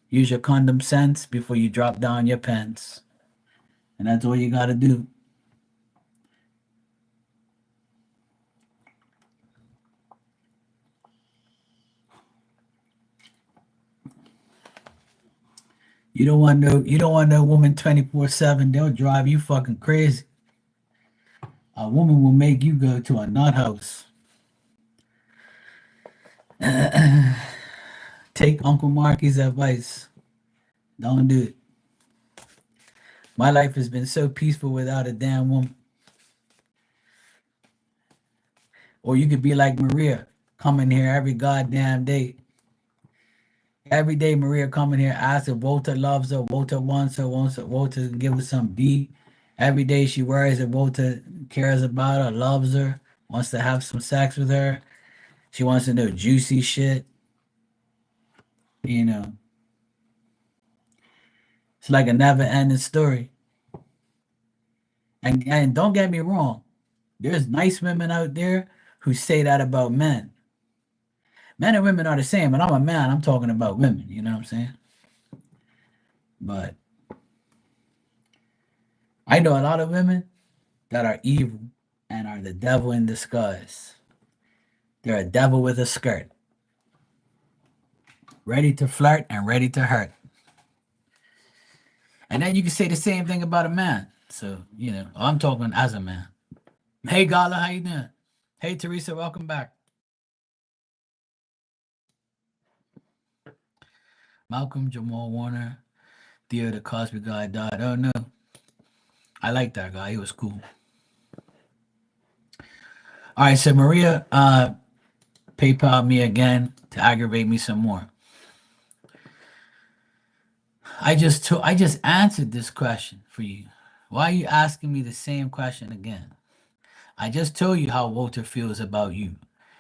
Speaker 1: Use your condom sense before you drop down your pants. And that's all you gotta do. You don't want no woman 24/7. They'll drive you fucking crazy. A woman will make you go to a nut house. Take Uncle Marky's advice. Don't do it. My life has been so peaceful without a damn woman. Or you could be like Maria, coming here every goddamn day. Every day Maria coming here, asks if Walter loves her, Walter wants her, Walter to give her some D. Every day she worries if Walter cares about her, loves her, wants to have some sex with her. She wants to know juicy shit. You know, it's like a never ending story. And don't get me wrong, there's nice women out there who say that about men. Men and women are the same, but I'm a man. I'm talking about women. You know what I'm saying? But I know a lot of women that are evil and are the devil in disguise. They're a devil with a skirt, ready to flirt and ready to hurt. And then you can say the same thing about a man. So, I'm talking as a man. Hey, Gala, how you doing? Hey, Teresa, welcome back. Malcolm Jamal Warner, Theo the Cosby guy died. Oh, no. I like that guy. He was cool. All right, so Maria PayPal me again to aggravate me some more. I just answered this question for you. Why are you asking me the same question again? I just told you how Walter feels about you.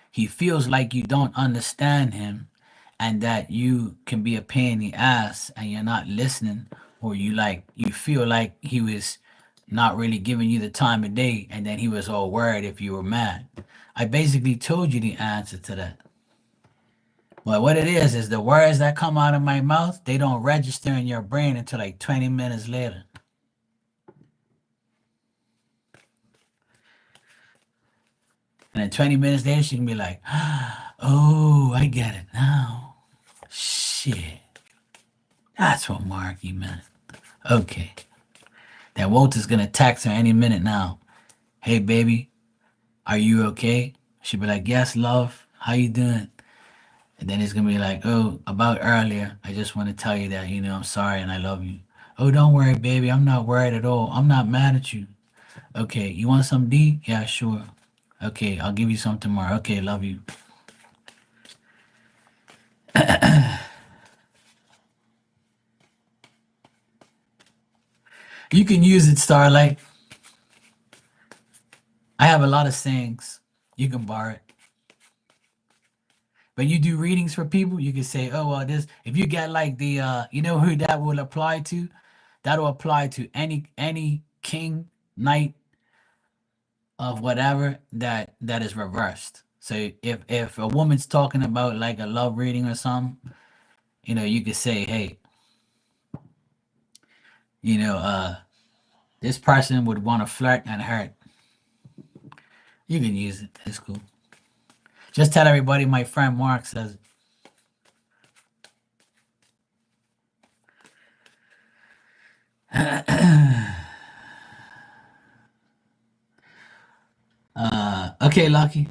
Speaker 1: He feels like you don't understand him and that you can be a pain in the ass and you're not listening, or you feel like he was not really giving you the time of day and then he was all worried if you were mad. I basically told you the answer to that. Well, what it is the words that come out of my mouth, they don't register in your brain until like 20 minutes later. And then 20 minutes later, she can be like, Oh, I get it now. Shit. That's what Marky meant. Okay. That Walter's gonna text her any minute now. Hey baby, are you okay? She'll be like, yes, love. How you doing? And then he's gonna be like, oh, about earlier, I just want to tell you that, I'm sorry and I love you. Oh, don't worry, baby. I'm not worried at all. I'm not mad at you. Okay, you want some D? Yeah, sure. Okay, I'll give you some tomorrow. Okay, love you. You can use it, Starlight. I have a lot of sayings. You can borrow it. But you do readings for people, you can say, oh well, this if you get like the who that will apply to? That'll apply to any king, knight of whatever that is reversed. So if a woman's talking about like a love reading or something, you could say, hey, you know, uh this person would want to flirt and hurt. You can use it. It's cool. Just tell everybody my friend Mark says it. Okay, Lucky.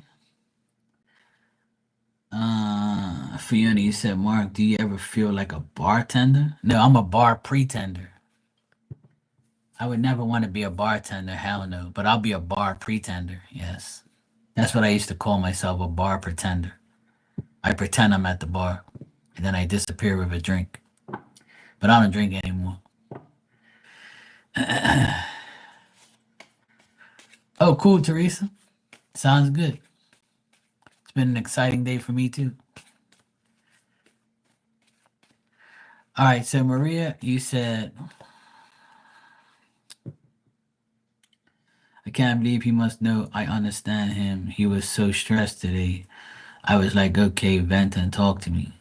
Speaker 1: Fiona, you said, Mark, do you ever feel like a bartender? No, I'm a bar pretender. I would never want to be a bartender, hell no, but I'll be a bar pretender, yes. That's what I used to call myself, a bar pretender. I pretend I'm at the bar, and then I disappear with a drink. But I don't drink anymore. Oh, cool, Teresa. Sounds good. It's been an exciting day for me, too. All right, so Maria, you said, I can't believe he must know I understand him. He was so stressed today. I was like, okay, vent and talk to me.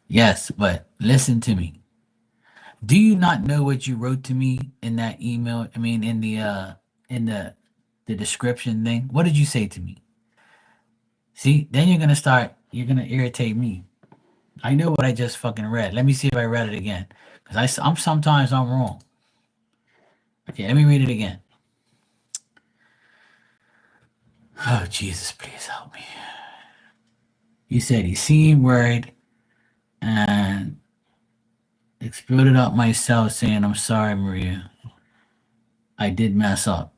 Speaker 1: Yes, but listen to me. Do you not know what you wrote to me in that email? I mean, in the description thing. What did you say to me? See, then you're gonna irritate me. I know what I just fucking read. Let me see if I read it again, because I'm sometimes I'm wrong. Okay, let me read it again. Oh Jesus, please help me. You said he seemed worried and exploded up myself, saying, "I'm sorry, Maria. I did mess up."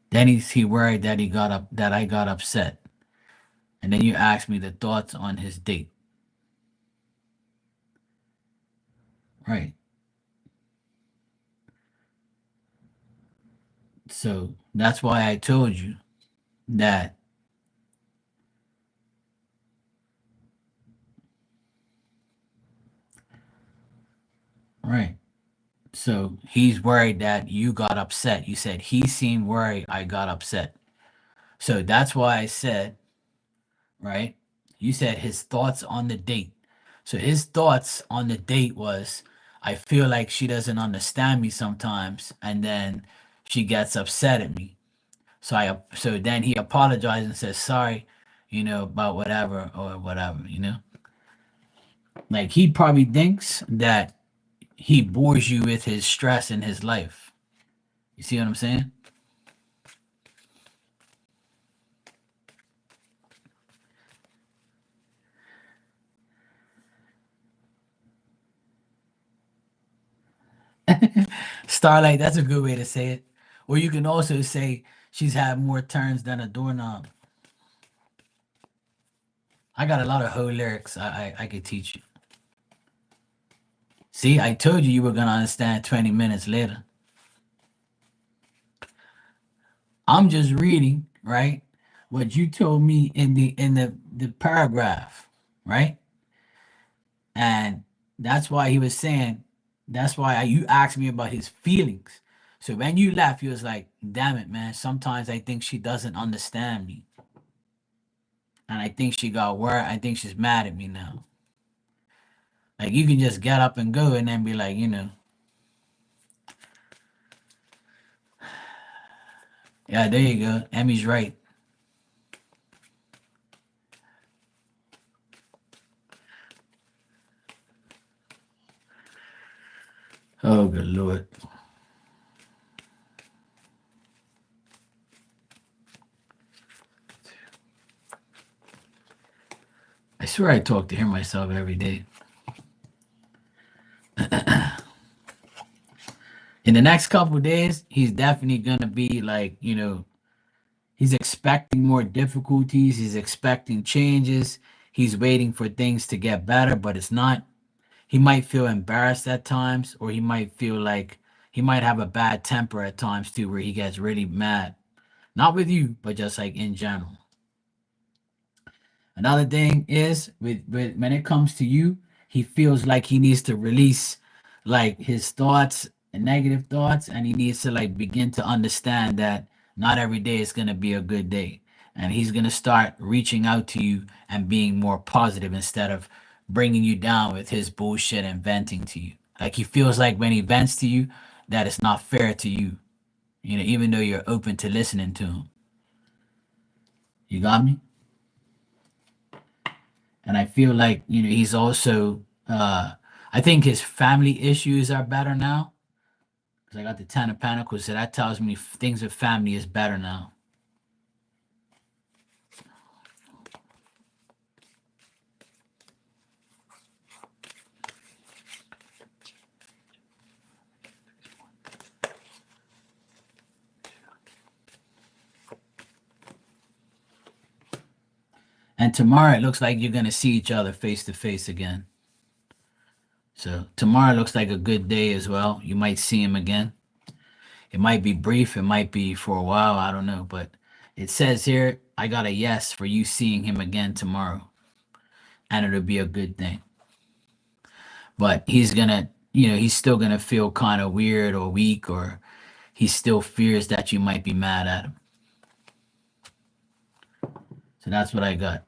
Speaker 1: Then he worried that I got upset. And then you asked me the thoughts on his date. Right. So that's why I told you that, right. So he's worried that you got upset. You said he seemed worried I got upset. So that's why I said, right? You said his thoughts on the date. So his thoughts on the date was, I feel like she doesn't understand me sometimes, and then she gets upset at me. So then he apologized and says sorry, about whatever or whatever. Like he probably thinks that he bores you with his stress in his life. You see what I'm saying? Starlight, that's a good way to say it. Or you can also say she's had more turns than a doorknob. I got a lot of whole lyrics I could teach you. See, I told you were gonna understand 20 minutes later. I'm just reading, right? What you told me in the paragraph, right? And that's why he was saying, that's why you asked me about his feelings. So when you left, he was like, damn it, man. Sometimes I think she doesn't understand me. And I think she got worried. I think she's mad at me now. Like you can just get up and go and then be like, yeah, there you go. Emmy's right. Oh, good Lord. I swear I talk to hear myself every day. In the next couple of days, he's definitely going to be like, he's expecting more difficulties. He's expecting changes. He's waiting for things to get better, but it's not. He might feel embarrassed at times, or he might feel like he might have a bad temper at times too, where he gets really mad. Not with you, but just like in general. Another thing is with when it comes to you, he feels like he needs to release like his thoughts and negative thoughts, and he needs to like begin to understand that not every day is gonna be a good day. And he's gonna start reaching out to you and being more positive instead of bringing you down with his bullshit and venting to you. Like he feels like when he vents to you, that it's not fair to you. Even though you're open to listening to him. You got me? And I feel like he's also I think his family issues are better now because I got the 10 of Pentacles, so that tells me things with family is better now. And tomorrow it looks like you're gonna see each other face to face again. So tomorrow looks like a good day as well. You might see him again. It might be brief, it might be for a while, I don't know, but it says here I got a yes for you seeing him again tomorrow, and it'll be a good thing. But he's still gonna feel kind of weird or weak, or he still fears that you might be mad at him. So that's what I got.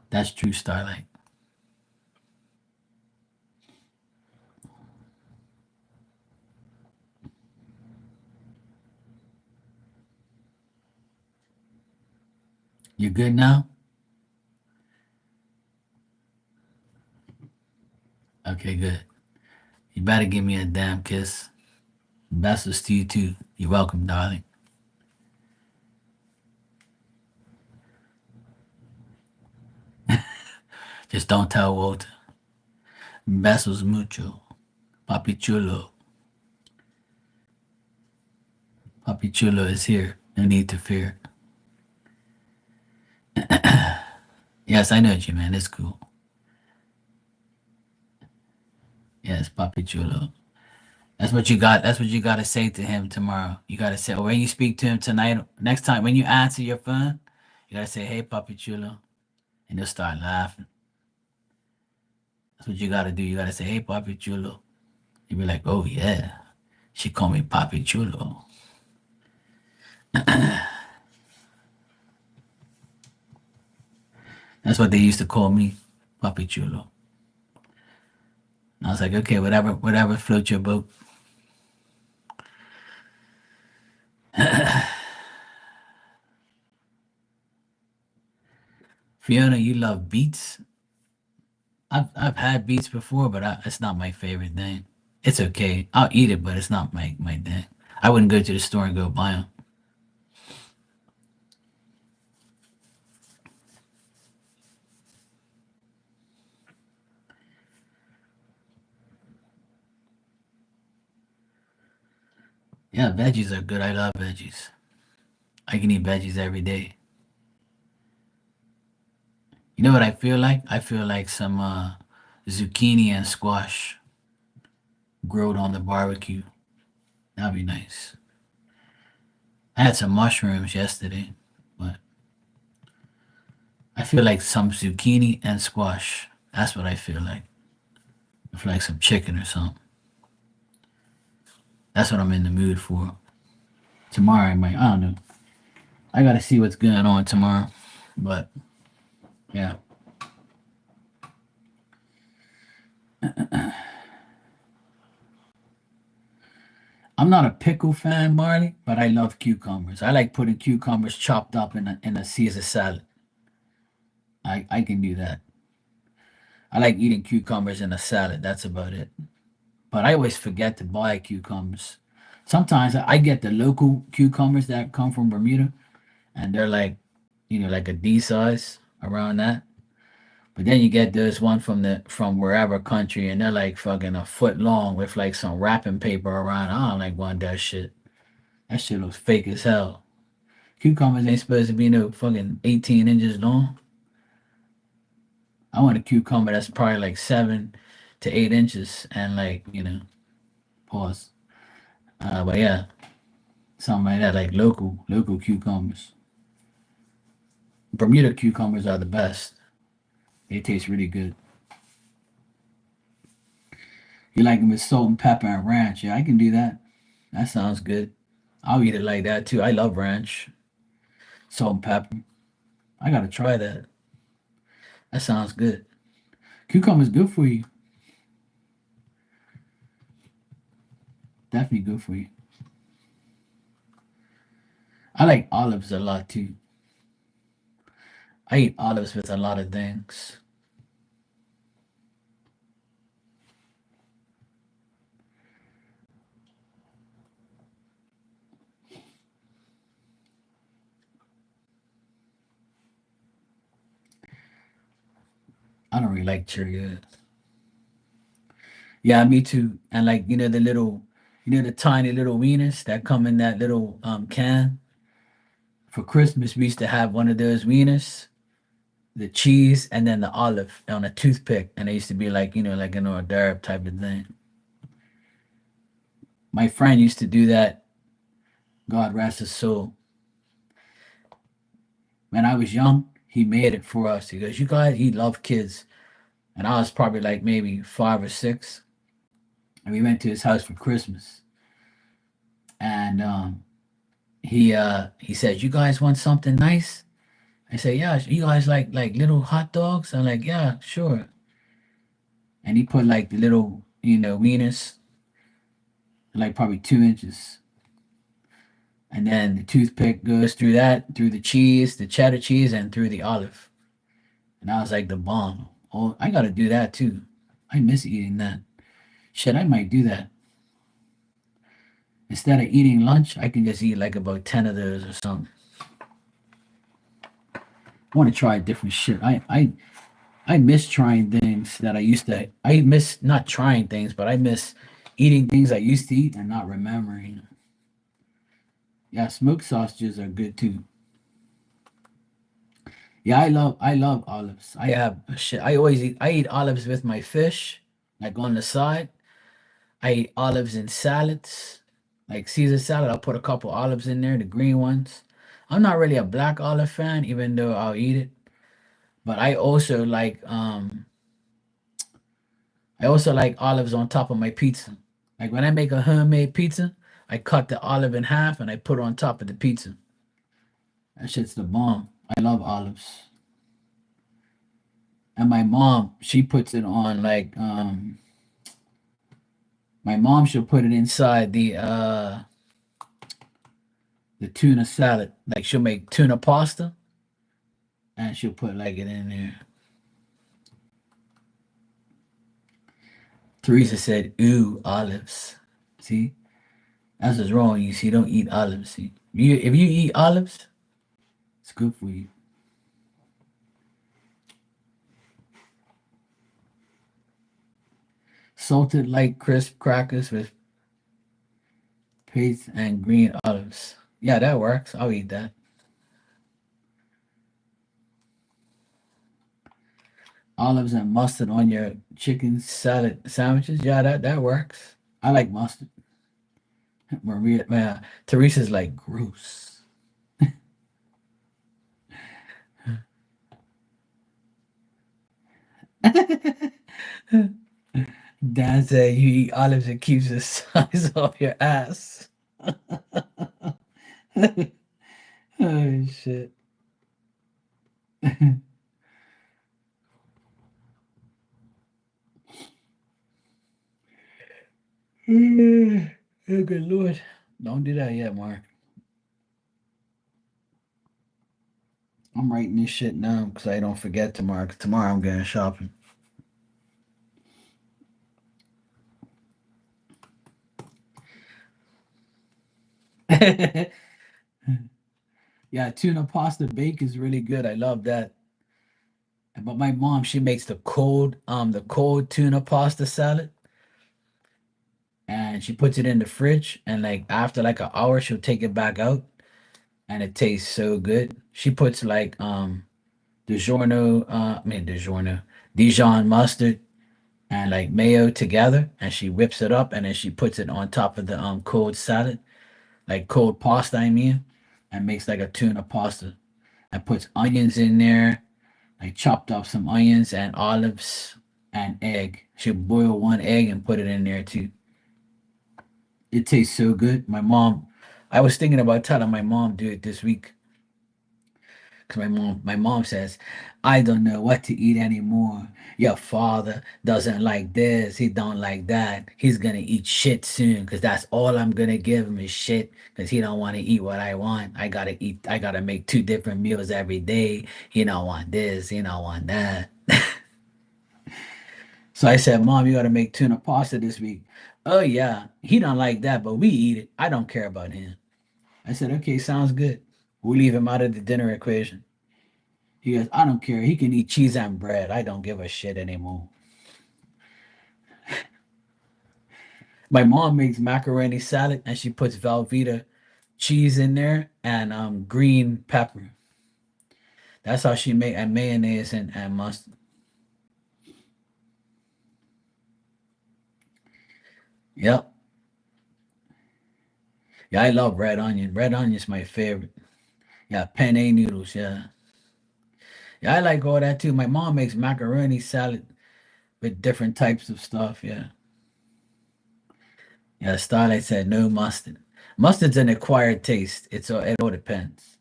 Speaker 1: That's true, Starlight. You good now? Okay, good. You better give me a damn kiss. Best was to you too. You're welcome, darling. Just don't tell Walter. Besos mucho. Papi chulo. Papi chulo is here. No need to fear. Yes, I know you, man. It's cool. Yes, Papi chulo. That's what you got. That's what you got to say to him tomorrow. You got to say, or when you speak to him tonight, next time when you answer your phone, you got to say, "Hey, Papi chulo," and he'll start laughing. That's what you got to do. You got to say, "Hey, Papi chulo." You'll be like, "Oh yeah, she called me Papi chulo." That's what they used to call me, Papi chulo. And I was like, okay, whatever floats your boat. Fiona, you love beets? I've had beets before, but it's not my favorite thing. It's okay. I'll eat it, but it's not my thing. I wouldn't go to the store and go buy them. Yeah, veggies are good. I love veggies. I can eat veggies every day. You know what I feel like? I feel like some zucchini and squash grilled on the barbecue. That'd be nice. I had some mushrooms yesterday, but I feel like some zucchini and squash. That's what I feel like. I feel like some chicken or something. That's what I'm in the mood for. Tomorrow I don't know. I gotta see what's going on tomorrow. But yeah, I'm not a pickle fan, Marley, but I love cucumbers. I like putting cucumbers chopped up in a Caesar salad. I can do that. I like eating cucumbers in a salad. That's about it. But I always forget to buy cucumbers. Sometimes I get the local cucumbers that come from Bermuda, and they're like, like a D size around that. But then you get this one from wherever country, and they're like fucking a foot long with like some wrapping paper around. I don't like want that shit. That shit looks fake as hell. Cucumbers ain't supposed to be no fucking 18 inches long. I want a cucumber that's probably like 7 to 8 inches and like, pause. But yeah, something like that, like local cucumbers. Bermuda cucumbers are the best. They taste really good. You like them with salt and pepper and ranch? Yeah, I can do that. That sounds good. I'll eat it like that too. I love ranch, salt and pepper. I gotta try that. That sounds good. Cucumber's good for you. Definitely good for you. I like olives a lot too. I eat olives with a lot of things. I don't really like Cheerios. Yeah, me too. And like, the tiny little wieners that come in that little can. For Christmas, we used to have one of those wieners, the cheese, and then the olive on a toothpick. And they used to be like, like an hors d'oeuvre type of thing. My friend used to do that. God rest his soul. When I was young, he made it for us. He goes, "You guys," he loved kids. And I was probably like maybe 5 or 6. And we went to his house for Christmas. And he said, "You guys want something nice?" I said, "Yeah, you guys like little hot dogs?" I'm like, "Yeah, sure." And he put like the little, wieners, like probably 2 inches. And then the toothpick goes through that, through the cheese, the cheddar cheese, and through the olive. And I was like, the bomb. Oh, I gotta do that too. I miss eating that. Shit, I might do that. Instead of eating lunch, I can just eat like about 10 of those or something. I want to try different shit. I miss trying things that I used to. I miss not trying things, but I miss eating things I used to eat and not remembering. Yeah, smoked sausages are good too. Yeah, I love olives. I have shit. I eat olives with my fish, like on the side. I eat olives in salads, like Caesar salad. I'll put a couple olives in there, the green ones. I'm not really a black olive fan, even though I'll eat it. But I also like olives on top of my pizza. Like when I make a homemade pizza, I cut the olive in half and I put it on top of the pizza. That shit's the bomb. I love olives. And my mom, she puts it on like my mom she'll put it inside the tuna salad. Like she'll make tuna pasta and she'll put like it in there. Teresa said, "Ooh, olives." See, that's what's wrong. You see, don't eat olives. See, if you eat olives, it's good for you. Salted light crisp crackers with paste and green olives. Yeah, that works. I'll eat that. Olives and mustard on your chicken salad sandwiches. Yeah, that works. I like mustard. Maria, man, Teresa's like gross. Dan said you eat olives and keeps the size off your ass. Oh shit. Oh, good Lord. Don't do that yet, Mark. I'm writing this shit now because I don't forget tomorrow. 'Cause tomorrow I'm going shopping. Yeah, tuna pasta bake is really good. I love that. But my mom, she makes the cold tuna pasta salad, and she puts it in the fridge. And like after like an hour, she'll take it back out, and it tastes so good. She puts like DiGiorno, Dijon mustard and like mayo together, and she whips it up, and then she puts it on top of the cold salad, like cold pasta. I mean, and makes like a tuna pasta. And puts onions in there. I chopped up some onions and olives and egg. She'll boil one egg and put it in there too. It tastes so good. I was thinking about telling my mom do it this week because my mom says, I don't know what to eat anymore. Your father doesn't like this. He don't like that. He's gonna eat shit soon because that's all I'm gonna give him is shit because he don't want to eat what I want. I gotta make two different meals every day. He don't want this. He don't want that. So I said, Mom, you got to make tuna pasta this week. Oh, yeah. He don't like that, but we eat it. I don't care about him. I said, okay, sounds good. We'll leave him out of the dinner equation. He goes, I don't care. He can eat cheese and bread. I don't give a shit anymore. My mom makes macaroni salad and she puts Velveeta cheese in there and green pepper. That's how she make and mayonnaise and mustard. Yep. Yeah, I love red onion. Red onion is my favorite. Yeah, penne noodles. Yeah. Yeah, I like all that too. My mom makes macaroni salad with different types of stuff. Yeah. Yeah, Starlight said no mustard. Mustard's an acquired taste. It all depends.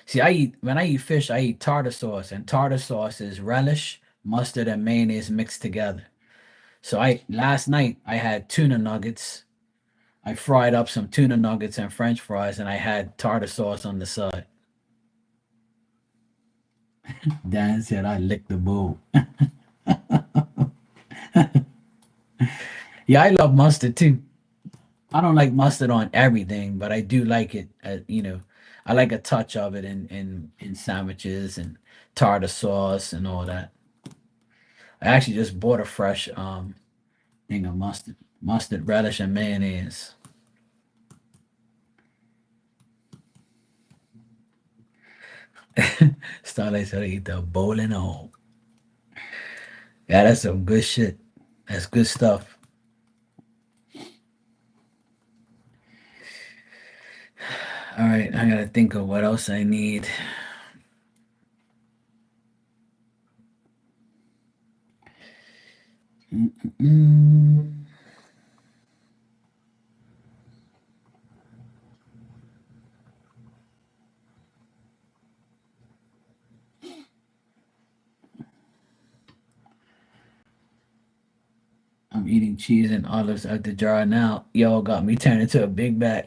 Speaker 1: See, when I eat fish, I eat tartar sauce, and tartar sauce is relish, mustard, and mayonnaise mixed together. So I last night I had tuna nuggets. I fried up some tuna nuggets and French fries, and I had tartar sauce on the side. Dan said I licked the bowl. Yeah, I love mustard too. I don't like mustard on everything, but I do like it. I like a touch of it in sandwiches and tartar sauce and all that. I actually just bought a fresh thing of mustard, relish, and mayonnaise. Starlight said I eat the bowl and all. Yeah, that's some good shit. That's good stuff. All right, I gotta think of what else I need. Mm-mm. I'm eating cheese and olives out the jar now. Y'all got me turned into a big bag.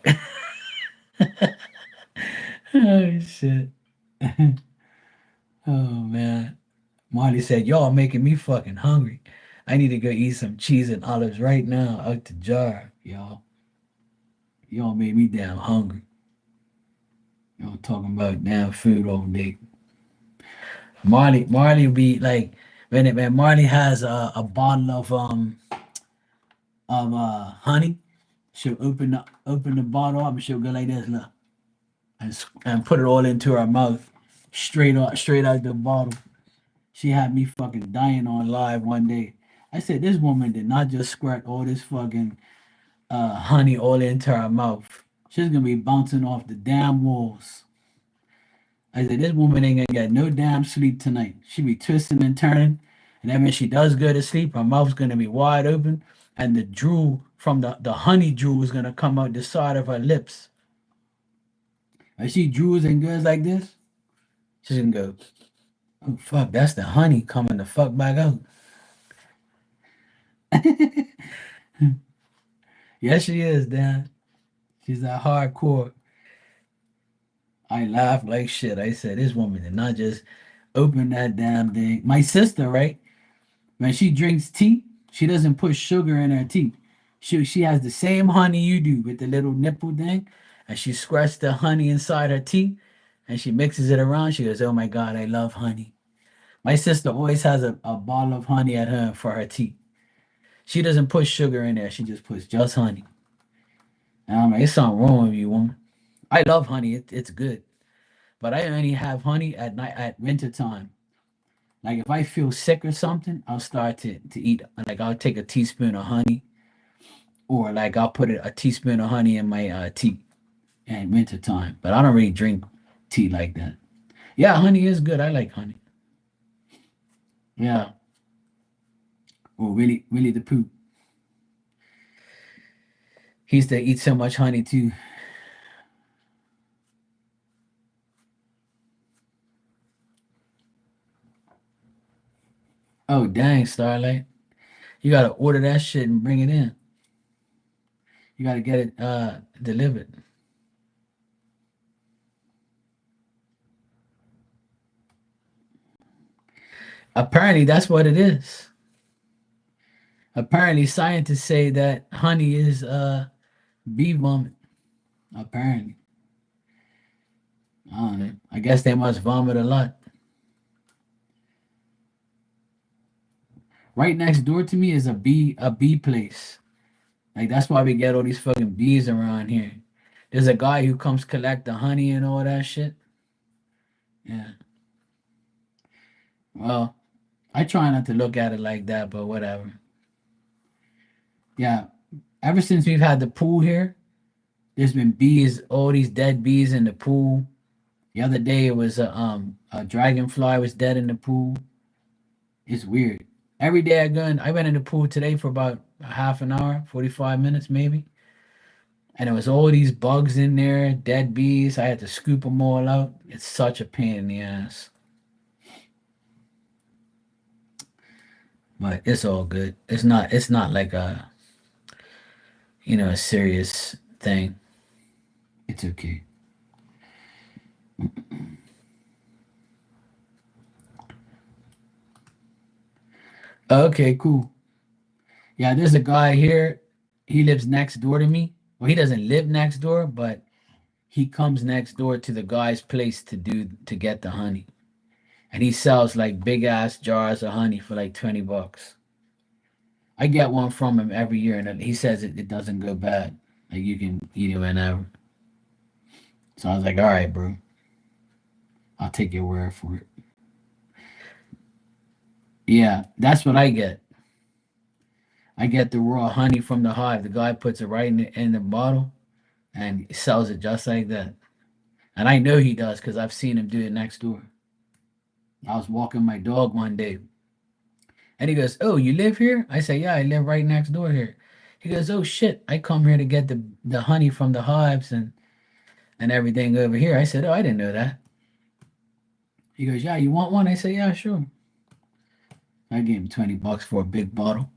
Speaker 1: Oh shit. Oh man. Marley said, y'all making me fucking hungry. I need to go eat some cheese and olives right now out the jar, y'all. Y'all made me damn hungry. Y'all talking about damn food all day. Marley be like when Marley has a bottle of honey, she'll open the bottle up and she'll go like this, look, and put it all into her mouth, straight out the bottle. She had me fucking dying on live one day. I said, this woman did not just squirt all this fucking honey all into her mouth. She's gonna be bouncing off the damn walls. I said, this woman ain't gonna get no damn sleep tonight. She be twisting and turning. And then when she does go to sleep, her mouth's gonna be wide open, and the drool from the honey drool is gonna come out the side of her lips. As she drools and goes like this, she's gonna go. Oh fuck, that's the honey coming the fuck back out. Yes, she is, Dan. She's that hardcore. I laughed like shit. I said, this woman did not just open that damn thing. My sister, right? When she drinks tea, she doesn't put sugar in her tea. She has the same honey you do with the little nipple thing, and she squirts the honey inside her tea, and she mixes it around. She goes, "Oh my god, I love honey." My sister always has a bottle of honey at her for her tea. She doesn't put sugar in there. She just puts just honey. And I'm like, it's something wrong with you, woman. I love honey. It's good, but I only have honey at night at winter time. Like if I feel sick or something, I'll start to eat. Like I'll take a teaspoon of honey, or like I'll put a teaspoon of honey in my tea in winter time. But I don't really drink tea like that. Yeah, honey is good. I like honey. Yeah. Or Willie the Pooh. He used to eat so much honey too. Oh dang, Starlight. You gotta order that shit and bring it in. You gotta get it delivered. Apparently that's what it is. Apparently scientists say that honey is bee vomit. Apparently. I don't know. I guess they must vomit a lot. Right next door to me is a bee place. Like that's why we get all these fucking bees around here. There's a guy who comes collect the honey and all that shit. Yeah. Well, I try not to look at it like that, but whatever. Yeah. Ever since we've had the pool here, there's been bees, all these dead bees in the pool. The other day it was a dragonfly was dead in the pool. It's weird. Every day I went in the pool today for about a half an hour, 45 minutes maybe. And there was all these bugs in there, dead bees. I had to scoop them all out. It's such a pain in the ass. But it's all good. It's not like a serious thing. It's okay. Okay, cool. Yeah, there's a guy here. He lives next door to me. Well, he doesn't live next door, but he comes next door to the guy's place to get the honey. And he sells like big ass jars of honey for like 20 bucks. I get one from him every year, and he says it doesn't go bad. Like you can eat it whenever. So I was like, all right, bro, I'll take your word for it. Yeah, that's what I get. I get the raw honey from the hive. The guy puts it right in the bottle and sells it just like that. And I know he does because I've seen him do it next door. I was walking my dog one day and he goes, "Oh, you live here?" I say, "Yeah, I live right next door here." He goes, "Oh shit, I come here to get the honey from the hives and everything over here." I said, "Oh, I didn't know that." He goes, "Yeah, you want one?" I say, "Yeah, sure." I gave him 20 bucks for a big bottle.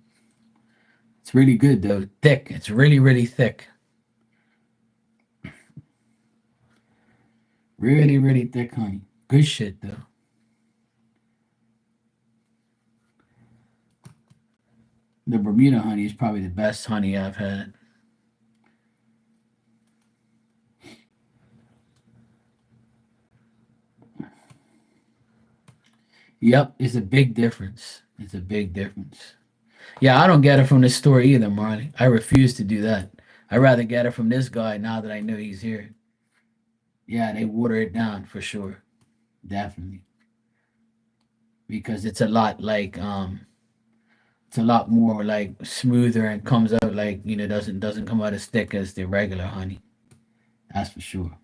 Speaker 1: It's really good though. Thick. It's really, really thick. Really, really thick honey. Good shit though. The Bermuda honey is probably the best honey I've had. Yep, it's a big difference. It's a big difference. Yeah, I don't get it from the store either, Marley. I refuse to do that. I'd rather get it from this guy now that I know he's here. Yeah, they water it down for sure. Definitely. Because it's a lot more like smoother and comes out like, doesn't come out as thick as the regular honey. That's for sure.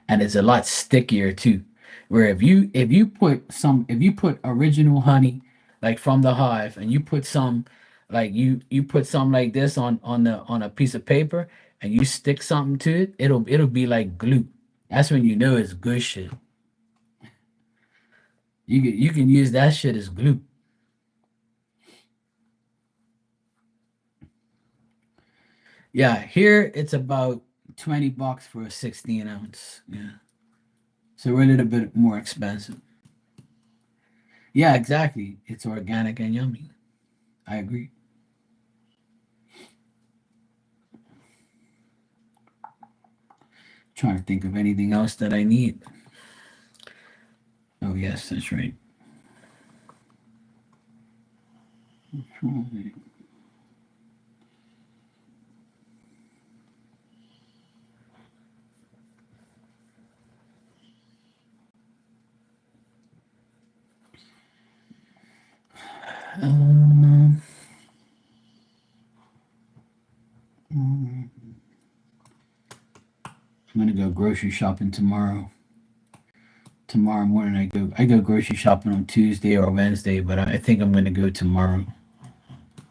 Speaker 1: And it's a lot stickier too. Where if you put original honey like from the hive and you put some like you put some like this on a piece of paper and you stick something to it, it'll be like glue. That's when you know it's good shit. You can use that shit as glue. Yeah, here it's about $20 for a 16 ounce. Yeah, so we're a little bit more expensive. Yeah, exactly. It's organic and yummy. I agree. Trying to think of anything else that I need. Oh yes, that's right. Um, I'm gonna go grocery shopping tomorrow. Tomorrow morning, I go grocery shopping on Tuesday or Wednesday, but I think I'm gonna go tomorrow.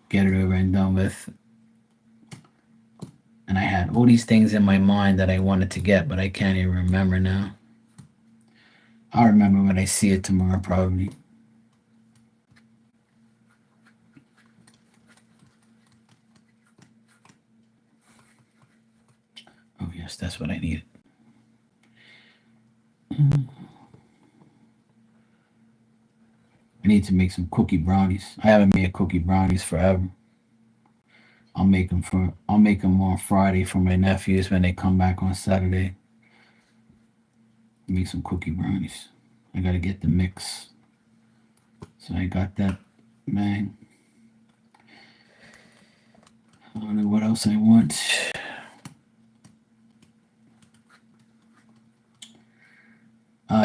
Speaker 1: Get it over and done with. And I had all these things in my mind that I wanted to get, but I can't even remember now. I'll remember when I see it tomorrow, probably. Oh yes, that's what I needed. I need to make some cookie brownies. I haven't made cookie brownies forever. I'll make them on Friday for my nephews when they come back on Saturday. Make some cookie brownies. I gotta get the mix. So I got that, man. I don't know what else I want.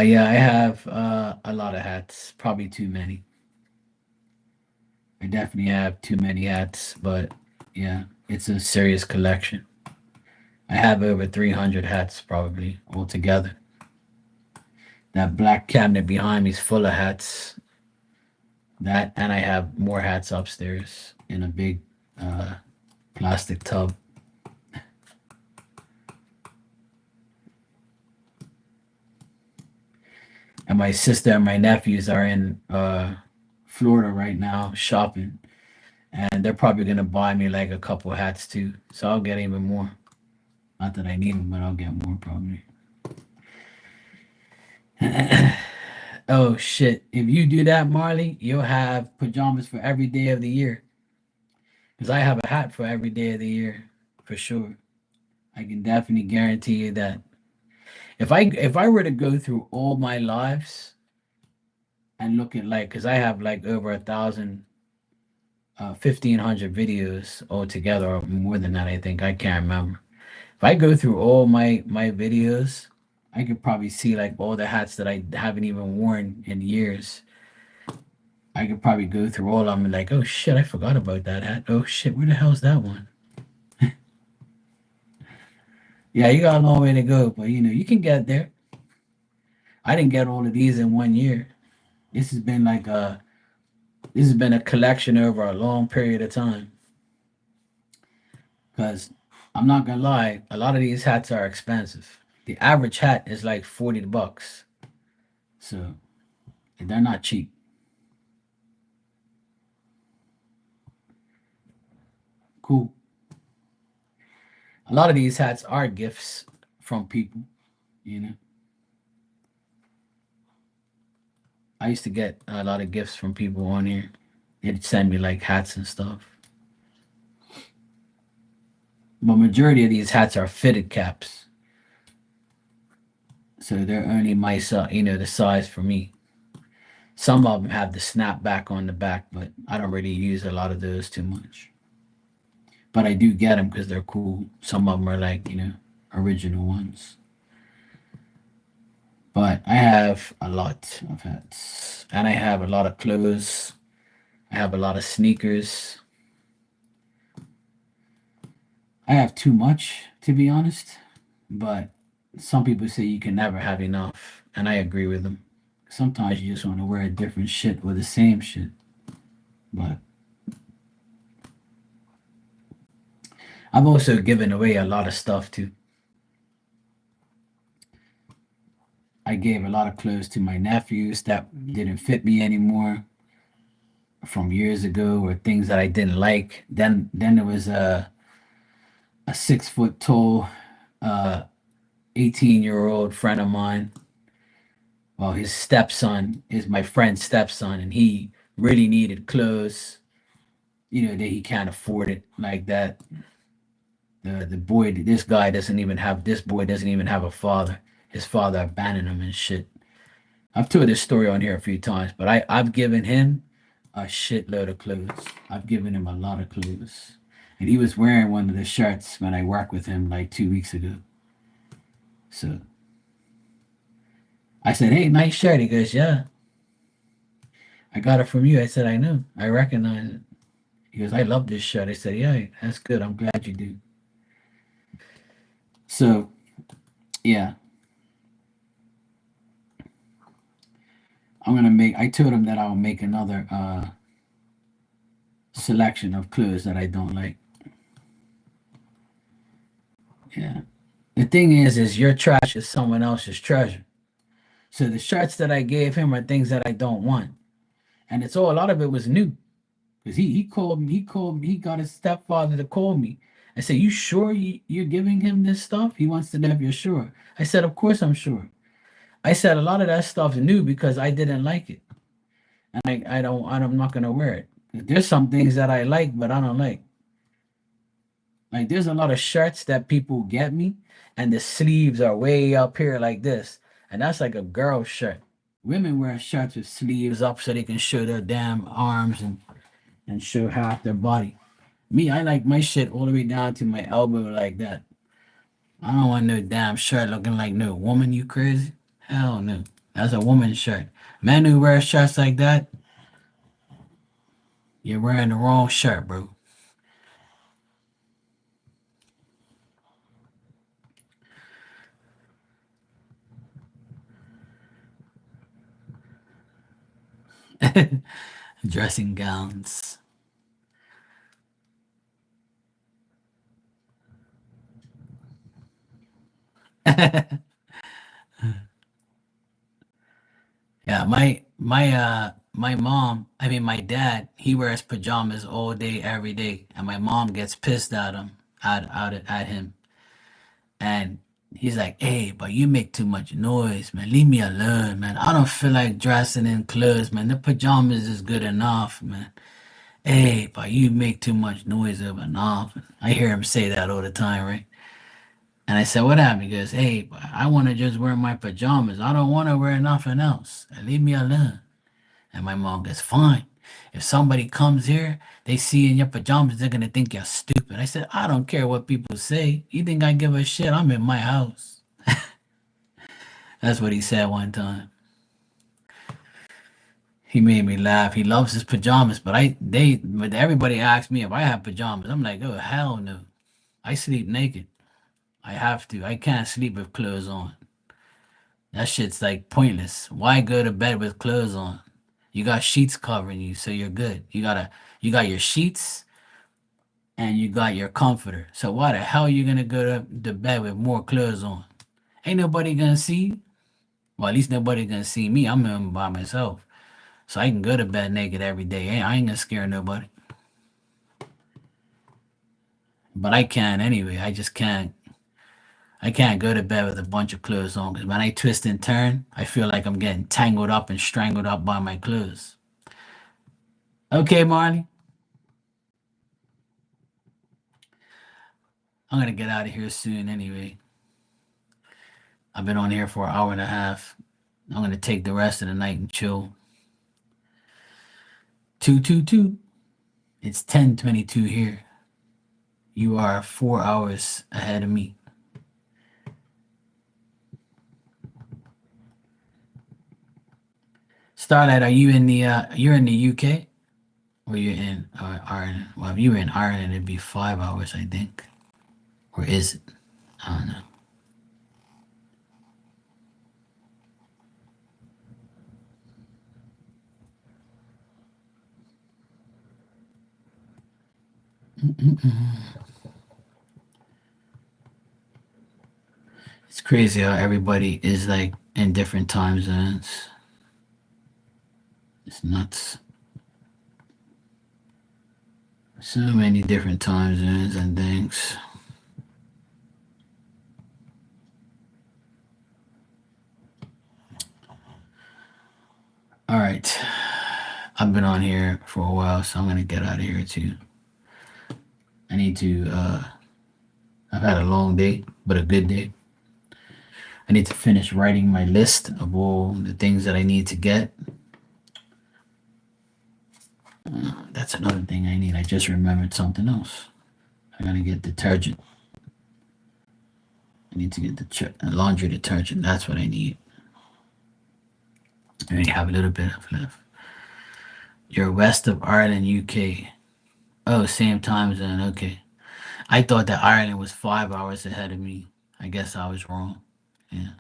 Speaker 1: Yeah, I have a lot of hats. Probably too many. I definitely have too many hats, but yeah, it's a serious collection. I have over 300 hats probably altogether. That black cabinet behind me is full of hats. That, and I have more hats upstairs in a big uh, plastic tub. And my sister and my nephews are in Florida right now shopping, and they're probably gonna buy me like a couple hats too. So I'll get even more. Not that I need them, but I'll get more probably. Oh shit! If you do that, Marley, you'll have pajamas for every day of the year. Because I have a hat for every day of the year, for sure. I can definitely guarantee you that. If I were to go through all my lives and look at like, because I have like over 1,000, 1,500 videos altogether, or more than that, I think. I can't remember. If I go through all my videos, I could probably see like all the hats that I haven't even worn in years. I could probably go through all of them and like, oh shit, I forgot about that hat. Oh shit, where the hell's that one? Yeah, you got a long way to go, but you can get there. I didn't get all of these in one year. This has been like a this has been a collection over a long period of time. Because I'm not gonna lie, a lot of these hats are expensive. The average hat is like $40, so they're not cheap. Cool. A lot of these hats are gifts from people. You know, I used to get a lot of gifts from people on here. They'd send me like hats and stuff. But majority of these hats are fitted caps, so they're only my the size for me. Some of them have the snap back on the back, but I don't really use a lot of those too much. But I do get them because they're cool. Some of them are like original ones. But I have a lot of hats, and I have a lot of clothes. I have a lot of sneakers. I have too much, to be honest. But some people say you can never have enough, and I agree with them. Sometimes you just want to wear different shit with the same shit. But I've also given away a lot of stuff too. I gave a lot of clothes to my nephews that didn't fit me anymore from years ago, or things that I didn't like. Then there was a 6 foot tall, uh, 18-year-old friend of mine. Well, his stepson is my friend's stepson, and he really needed clothes, that he can't afford it like that. The boy, this boy doesn't even have a father. His father abandoned him and shit. I've told this story on here a few times, but I've given him a shitload of clothes. I've given him a lot of clothes. And he was wearing one of the shirts when I worked with him like 2 weeks ago. So I said, "Hey, nice shirt." He goes, "Yeah, I got it from you." I said, "I know. I recognize it." He goes, "I love this shirt." I said, "Yeah, that's good. I'm glad you do." So, yeah, I told him that I'll make another selection of clothes that I don't like. Yeah. The thing is your trash is someone else's treasure. So the shirts that I gave him are things that I don't want. And it's all, a lot of it was new. Because he got his stepfather to call me. I said, "You sure you're giving him this stuff?" He wants to know if you're sure. I said, "Of course I'm sure." I said, "A lot of that stuff's new because I didn't like it. And I'm not gonna wear it. There's some things that I like, but I don't like. Like there's a lot of shirts that people get me, and the sleeves are way up here like this. And that's like a girl shirt. Women wear shirts with sleeves up so they can show their damn arms and show half their body. Me, I like my shit all the way down to my elbow like that. I don't want no damn shirt looking like no woman, you crazy? Hell no. That's a woman's shirt. Men who wear shirts like that, you're wearing the wrong shirt, bro. Dressing gowns. Yeah, my mom, I mean my dad, he wears pajamas all day, every day, and my mom gets pissed at him, at him, and he's like, "Hey, but you make too much noise, man. Leave me alone, man. I don't feel like dressing in clothes, man. The pajamas is good enough, man. Hey, but you make too much noise of enough." I hear him say that all the time, right? And I said, "What happened?" He goes, "Hey, but I want to just wear my pajamas. I don't want to wear nothing else. Leave me alone." And my mom goes, "Fine. If somebody comes here, they see you in your pajamas, they're gonna think you're stupid." I said, "I don't care what people say. You think I give a shit? I'm in my house." That's what he said one time. He made me laugh. He loves his pajamas, but everybody asks me if I have pajamas. I'm like, "Oh hell no. I sleep naked. I have to. I can't sleep with clothes on. That shit's like pointless. Why go to bed with clothes on? You got sheets covering you, so you're good. You got your sheets and you got your comforter. So why the hell you gonna go to bed with more clothes on? Ain't nobody gonna see you. Well, at least nobody gonna see me. I'm in by myself. So I can go to bed naked every day. I ain't gonna scare nobody. But I can anyway. I can't go to bed with a bunch of clothes on because when I twist and turn, I feel like I'm getting tangled up and strangled up by my clothes. Okay, Marley, I'm gonna get out of here soon anyway. I've been on here for an hour and a half. I'm gonna take the rest of the night and chill. 222. It's 10:22 here. You are 4 hours ahead of me. Starlight, are you in the you're in the UK or you're in Ireland? Well, if you were in Ireland, it'd be 5 hours, I think. Or is it? I don't know. It's crazy how everybody is like in different time zones. It's nuts. So many different time zones and things. All right. I've been on here for a while, so I'm going to get out of here too. I need to, I've had a long day, but a good day. I need to finish writing my list of all the things that I need to get. That's another thing I need. I just remembered something else. I gotta get detergent. I need to get the laundry detergent. That's what I need. I only have a little bit of left. You're west of Ireland, UK. Oh, same time zone. Okay. I thought that Ireland was 5 hours ahead of me. I guess I was wrong. Yeah.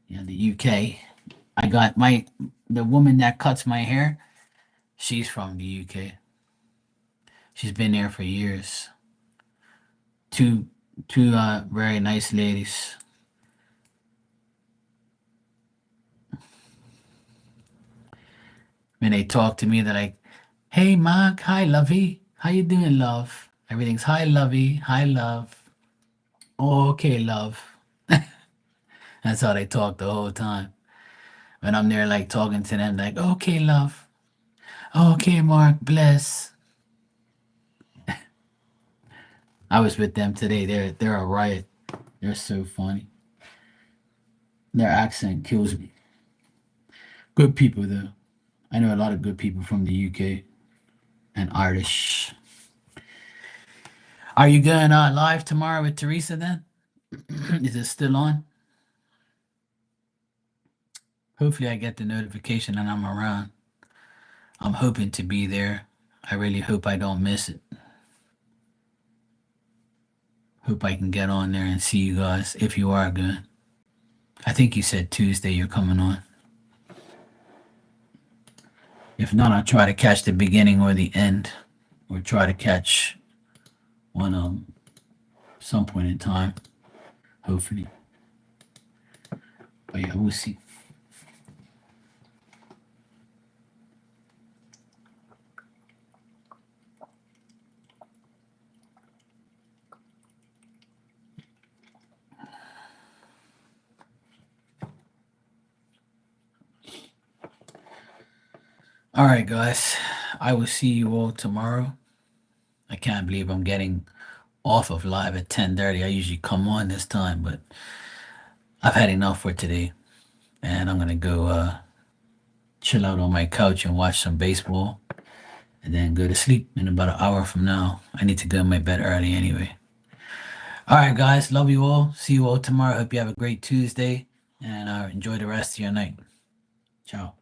Speaker 1: Yeah, the UK. I got the woman that cuts my hair. She's from the UK. She's been there for years. Two two very nice ladies. When they talk to me, they're like, "Hey, Mark. Hi, Lovey. How you doing, love? Everything's hi, Lovey. Hi, love. Oh, okay, love." That's how they talk the whole time. When I'm there, like talking to them, like, "Okay, love. Okay, Mark. Bless." I was with them today. They're a riot. They're so funny. Their accent kills me. Good people though. I know a lot of good people from the UK and Irish. Are you going live tomorrow with Teresa then? Is it still on? Hopefully, I get the notification and I'm around. I'm hoping to be there. I really hope I don't miss it. Hope I can get on there and see you guys if you are going. I think you said Tuesday you're coming on. If not, I'll try to catch the beginning or the end, or try to catch one some point in time. Hopefully. But yeah, we'll see. All right, guys. I will see you all tomorrow. I can't believe I'm getting off of live at 10:30. I usually come on this time, but I've had enough for today. And I'm gonna go chill out on my couch and watch some baseball and then go to sleep in about an hour from now. I need to go in my bed early anyway. All right, guys. Love you all. See you all tomorrow. Hope you have a great Tuesday and enjoy the rest of your night. Ciao.